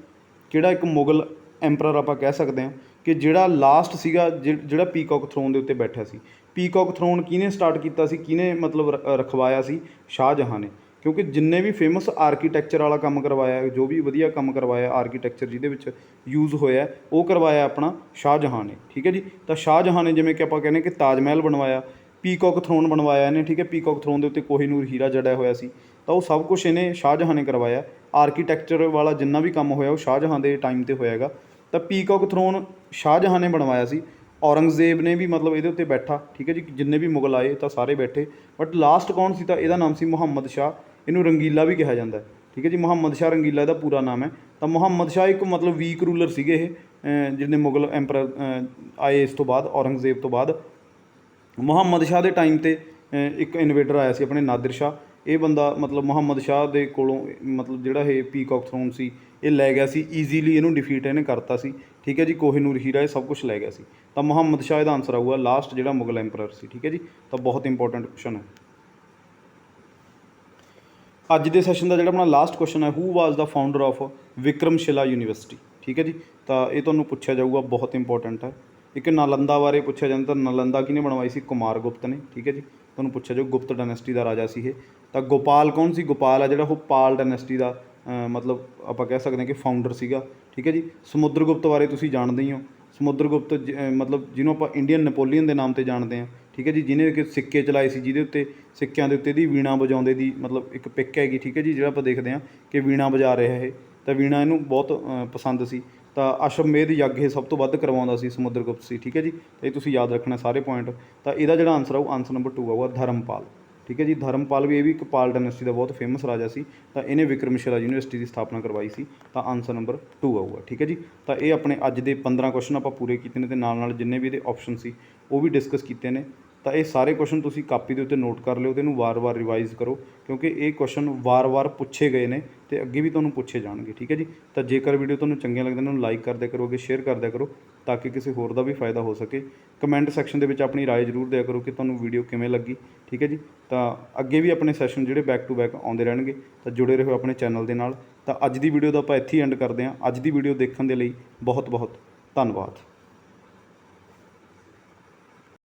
ਕਿਹੜਾ ਇੱਕ ਮੁਗਲ ਐਂਪਰਰ ਆਪਾਂ ਕਹਿ ਸਕਦੇ ਹਾਂ ਕਿ ਜਿਹੜਾ ਲਾਸਟ ਸੀਗਾ ਜਿਹੜਾ ਪੀਕੌਕ ਥਰੋਨ ਦੇ ਉੱਤੇ ਬੈਠਿਆ ਸੀ। ਪੀਕੌਕ ਥਰੋਨ ਕਿਹਨੇ ਸਟਾਰਟ ਕੀਤਾ ਸੀ, ਕਿਹਨੇ ਮਤਲਬ ਰਖਵਾਇਆ ਸੀ, ਸ਼ਾਹਜਹਾਂ ਨੇ। ਕਿਉਂਕਿ ਜਿੰਨੇ ਵੀ ਫੇਮਸ ਆਰਕੀਟੈਕਚਰ ਵਾਲਾ ਕੰਮ ਕਰਵਾਇਆ, ਜੋ ਵੀ ਵਧੀਆ ਕੰਮ ਕਰਵਾਇਆ ਆਰਕੀਟੈਕਚਰ ਜਿਹਦੇ ਵਿੱਚ ਯੂਜ਼ ਹੋਇਆ, ਉਹ ਕਰਵਾਇਆ ਆਪਣਾ ਸ਼ਾਹਜਹਾਂ ਨੇ, ਠੀਕ ਹੈ ਜੀ। ਤਾਂ ਸ਼ਾਹਜਹਾਂ ਨੇ ਜਿਵੇਂ ਕਿ ਆਪਾਂ ਕਹਿੰਦੇ ਕਿ ਤਾਜ ਮਹਿਲ ਬਣਵਾਇਆ, ਪੀਕੌਕ ਥਰੋਨ ਬਣਵਾਇਆ ਇਹਨੇ, ਠੀਕ ਹੈ। ਪੀਕੌਕ ਥਰੋਨ ਦੇ ਉੱਤੇ ਕੋਹੀਨੂਰ ਹੀਰਾ ਜੜਿਆ ਹੋਇਆ ਸੀ, ਤਾਂ ਉਹ ਸਭ ਕੁਛ ਇਹਨੇ ਸ਼ਾਹਜਹਾਂ ਨੇ ਕਰਵਾਇਆ। ਆਰਕੀਟੈਕਚਰ ਵਾਲਾ ਜਿੰਨਾ ਵੀ ਕੰਮ ਹੋਇਆ ਉਹ ਸ਼ਾਹਜਹਾਂ ਦੇ ਟਾਈਮ 'ਤੇ ਹੋਇਆ ਹੈਗਾ। ਤਾਂ ਪੀਕੌਕ ਥਰੋਨ ਸ਼ਾਹਜਹਾਂ ਨੇ ਬਣਵਾਇਆ ਸੀ। ਔਰੰਗਜ਼ੇਬ ਨੇ ਵੀ ਮਤਲਬ ਇਹਦੇ ਉੱਤੇ ਬੈਠਾ, ਠੀਕ ਹੈ ਜੀ। ਜਿੰਨੇ ਵੀ ਮੁਗਲ ਆਏ ਤਾਂ ਸਾਰੇ ਬੈਠੇ, ਬਟ ਲਾਸਟ ਕੌਣ ਸੀ, ਤਾਂ ਇਹਦਾ ਨਾਮ ਸੀ ਮੁਹੰਮਦ ਸ਼ਾਹ। ਇਹਨੂੰ ਰੰਗੀਲਾ ਵੀ ਕਿਹਾ ਜਾਂਦਾ, ਠੀਕ ਹੈ ਜੀ। ਮੁਹੰਮਦ ਸ਼ਾਹ ਰੰਗੀਲਾ ਇਹਦਾ ਪੂਰਾ ਨਾਮ ਹੈ। ਤਾਂ ਮੁਹੰਮਦ ਸ਼ਾਹ ਇੱਕ ਮਤਲਬ ਵੀਕ ਰੂਲਰ ਸੀਗੇ ਇਹ, ਜਿਹਨੇ ਮੁਗਲ ਐਂਪਰਰ ਆਏ ਇਸ ਤੋਂ ਬਾਅਦ, ਔਰੰਗਜ਼ੇਬ ਤੋਂ ਬਾਅਦ। ਮੁਹੰਮਦ ਸ਼ਾਹ ਦੇ ਟਾਈਮ 'ਤੇ ਇੱਕ ਇਨਵੇਡਰ ਆਇਆ ਸੀ ਆਪਣੇ ਨਾਦਰ ਸ਼ਾਹ। ਇਹ ਬੰਦਾ ਮਤਲਬ ਮੁਹੰਮਦ ਸ਼ਾਹ ਦੇ ਕੋਲੋਂ ਮਤਲਬ ਜਿਹੜਾ ਇਹ ਪੀਕੌਕ ਥਰੋਨ ਸੀ ਇਹ ਲੈ ਗਿਆ ਸੀ ਈਜ਼ੀਲੀ, ਇਹਨੂੰ ਡਿਫੀਟ ਇਹਨੇ ਕਰਤਾ ਸੀ, ਠੀਕ ਹੈ ਜੀ। ਕੋਹੀਨੂਰ ਹੀਰਾ ਇਹ ਸਭ ਕੁਛ ਲੈ ਗਿਆ ਸੀ। ਤਾਂ ਮੁਹੰਮਦ ਸ਼ਾਹ ਇਹਦਾ ਆਨਸਰ ਆਊਗਾ ਲਾਸਟ ਜਿਹੜਾ ਮੁਗਲ ਐਂਪਰਰ ਸੀ, ਠੀਕ ਹੈ ਜੀ। ਤਾਂ ਬਹੁਤ ਇੰਪੋਰਟੈਂਟ ਕੁਐਸਚਨ ਹੈ। ਅੱਜ ਦੇ ਸੈਸ਼ਨ ਦਾ ਜਿਹੜਾ ਆਪਣਾ ਲਾਸਟ ਕੁਐਸਚਨ ਹੈ, who was the founder of Vikramshila university, ਠੀਕ ਹੈ ਜੀ। ਤਾਂ ਇਹ ਤੁਹਾਨੂੰ ਪੁੱਛਿਆ ਜਾਊਗਾ, ਬਹੁਤ ਇੰਪੋਰਟੈਂਟ ਹੈ। ਇੱਕ ਨਾਲੰਦਾ ਬਾਰੇ ਪੁੱਛਿਆ ਜਾਂਦਾ, ਤਾਂ ਨਾਲੰਦਾ ਕਿਹਨੇ ਬਣਵਾਈ ਸੀ, ਕੁਮਾਰ ਗੁਪਤ ਨੇ, ਠੀਕ ਹੈ ਜੀ। ਤੁਹਾਨੂੰ ਪੁੱਛਿਆ ਜੋ ਗੁਪਤ ਡਾਇਨੈਸਟੀ ਦਾ ਰਾਜਾ ਸੀ ਇਹ। ਤਾਂ ਗੋਪਾਲ ਕੌਣ ਸੀ? ਗੋਪਾਲ ਆ ਜਿਹੜਾ ਉਹ ਪਾਲ ਡਾਇਨੈਸਟੀ ਦਾ ਮਤਲਬ ਆਪਾਂ ਕਹਿ ਸਕਦੇ ਹਾਂ ਕਿ ਫਾਊਂਡਰ ਸੀਗਾ। ਠੀਕ ਹੈ ਜੀ। ਸਮੁੰਦਰਗੁਪਤ ਬਾਰੇ ਤੁਸੀਂ ਜਾਣਦੇ ਹੀ ਹੋ। ਸਮੁੰਦਰਗੁਪਤ ਮਤਲਬ ਜਿਹਨੂੰ ਆਪਾਂ ਇੰਡੀਅਨ ਨੈਪੋਲੀਅਨ ਦੇ ਨਾਮ 'ਤੇ ਜਾਣਦੇ ਹਾਂ। ਠੀਕ ਹੈ ਜੀ। ਜਿਹਨੇ ਕਿ ਸਿੱਕੇ ਚਲਾਏ ਸੀ, ਜਿਹਦੇ ਉੱਤੇ ਸਿੱਕਿਆਂ ਦੇ ਉੱਤੇ ਇਹਦੀ ਵੀਣਾ ਵਜਾਉਂਦੇ ਦੀ ਮਤਲਬ ਇੱਕ ਪਿਕ ਹੈਗੀ। ਠੀਕ ਹੈ ਜੀ। ਜਿਹੜਾ ਆਪਾਂ ਦੇਖਦੇ ਹਾਂ ਕਿ ਵੀਣਾ ਵਜਾ ਰਿਹਾ ਇਹ, ਤਾਂ ਵੀਣਾ ਇਹਨੂੰ ਬਹੁਤ ਪਸੰਦ ਸੀ। ਤਾਂ ਅਸ਼ਵਮੇਧ ਯੱਗ ਇਹ ਸਭ ਤੋਂ ਵੱਧ ਕਰਵਾਉਂਦਾ ਸੀ ਸਮੁੰਦਰਗੁਪਤ ਸੀ। ਠੀਕ ਹੈ ਜੀ। ਤਾਂ ਇਹ ਤੁਸੀਂ ਯਾਦ ਰੱਖਣਾ ਸਾਰੇ ਪੁਆਇੰਟ। ਤਾਂ ਇਹਦਾ ਜਿਹੜਾ ਆਨਸਰ ਆਊ, ਆਨਸਰ ਨੰਬਰ 2 ਆਊਗਾ ਧਰਮਪਾਲ। ਠੀਕ ਹੈ ਜੀ। ਧਰਮਪਾਲ ਵੀ ਇਹ ਵੀ ਇੱਕ ਪਾਲ ਡਾਇਨੈਸਟੀ ਦਾ ਬਹੁਤ ਫੇਮਸ ਰਾਜਾ ਸੀ। ਤਾਂ ਇਹਨੇ ਵਿਕਰਮਸ਼ਿਲਾ ਯੂਨੀਵਰਸਿਟੀ ਦੀ ਸਥਾਪਨਾ ਕਰਵਾਈ ਸੀ। ਤਾਂ ਆਨਸਰ ਨੰਬਰ 2 ਆਊਗਾ। ਠੀਕ ਹੈ ਜੀ। ਤਾਂ ਇਹ ਆਪਣੇ ਅੱਜ ਦੇ 15 ਕੁਐਸਚਨ ਆਪਾਂ ਪੂਰੇ ਕੀਤੇ ਨੇ, ਅਤੇ ਨਾਲ ਨਾਲ ਜਿੰਨੇ ਵੀ ਇਹਦੇ ਆਪਸ਼ਨ ਸੀ ਉਹ ਵੀ ਡਿਸਕਸ ਕੀਤੇ ਨੇ। ਤਾਂ ਇਹ ਸਾਰੇ ਕੁਐਸਚਨ ਤੁਸੀਂ ਕਾਪੀ ਦੇ ਉੱਤੇ ਨੋਟ ਕਰ ਲਿਓ ਅਤੇ ਇਹਨੂੰ ਵਾਰ-ਵਾਰ ਰਿਵਾਈਜ਼ ਕਰੋ, ਕਿਉਂਕਿ ਇਹ ਕੁਐਸਚਨ ਵਾਰ-ਵਾਰ ਪੁੱਛੇ ਗਏ ਨੇ ਅਤੇ ਅੱਗੇ ਵੀ ਤੁਹਾਨੂੰ ਪੁੱਛੇ ਜਾਣਗੇ। ਠੀਕ ਹੈ ਜੀ। ਤਾਂ ਜੇਕਰ ਵੀਡੀਓ ਤੁਹਾਨੂੰ ਚੰਗੀਆਂ ਲੱਗਦੀਆਂ ਇਹਨਾਂ ਨੂੰ ਲਾਈਕ ਕਰ ਦਿਆ ਕਰੋ, ਅੱਗੇ ਸ਼ੇਅਰ ਕਰ ਦਿਆ ਕਰੋ, ਤਾਂ ਕਿ ਕਿਸੇ ਹੋਰ ਦਾ ਵੀ ਫਾਇਦਾ ਹੋ ਸਕੇ। ਕਮੈਂਟ ਸੈਕਸ਼ਨ ਦੇ ਵਿੱਚ ਆਪਣੀ ਰਾਏ ਜ਼ਰੂਰ ਦਿਆ ਕਰੋ ਕਿ ਤੁਹਾਨੂੰ ਵੀਡੀਓ ਕਿਵੇਂ ਲੱਗੀ। ਠੀਕ ਹੈ ਜੀ। ਤਾਂ ਅੱਗੇ ਵੀ ਆਪਣੇ ਸੈਸ਼ਨ ਜਿਹੜੇ ਬੈਕ ਟੂ ਬੈਕ ਆਉਂਦੇ ਰਹਿਣਗੇ, ਤਾਂ ਜੁੜੇ ਰਹੋ ਆਪਣੇ ਚੈਨਲ ਦੇ ਨਾਲ। ਤਾਂ ਅੱਜ ਦੀ ਵੀਡੀਓ ਦਾ ਆਪਾਂ ਇੱਥੇ ਹੀ ਐਂਡ ਕਰਦੇ ਹਾਂ। ਅੱਜ ਦੀ ਵੀਡੀਓ ਦੇਖਣ ਦੇ ਲਈ ਬਹੁਤ ਬਹੁਤ ਧੰਨਵਾਦ।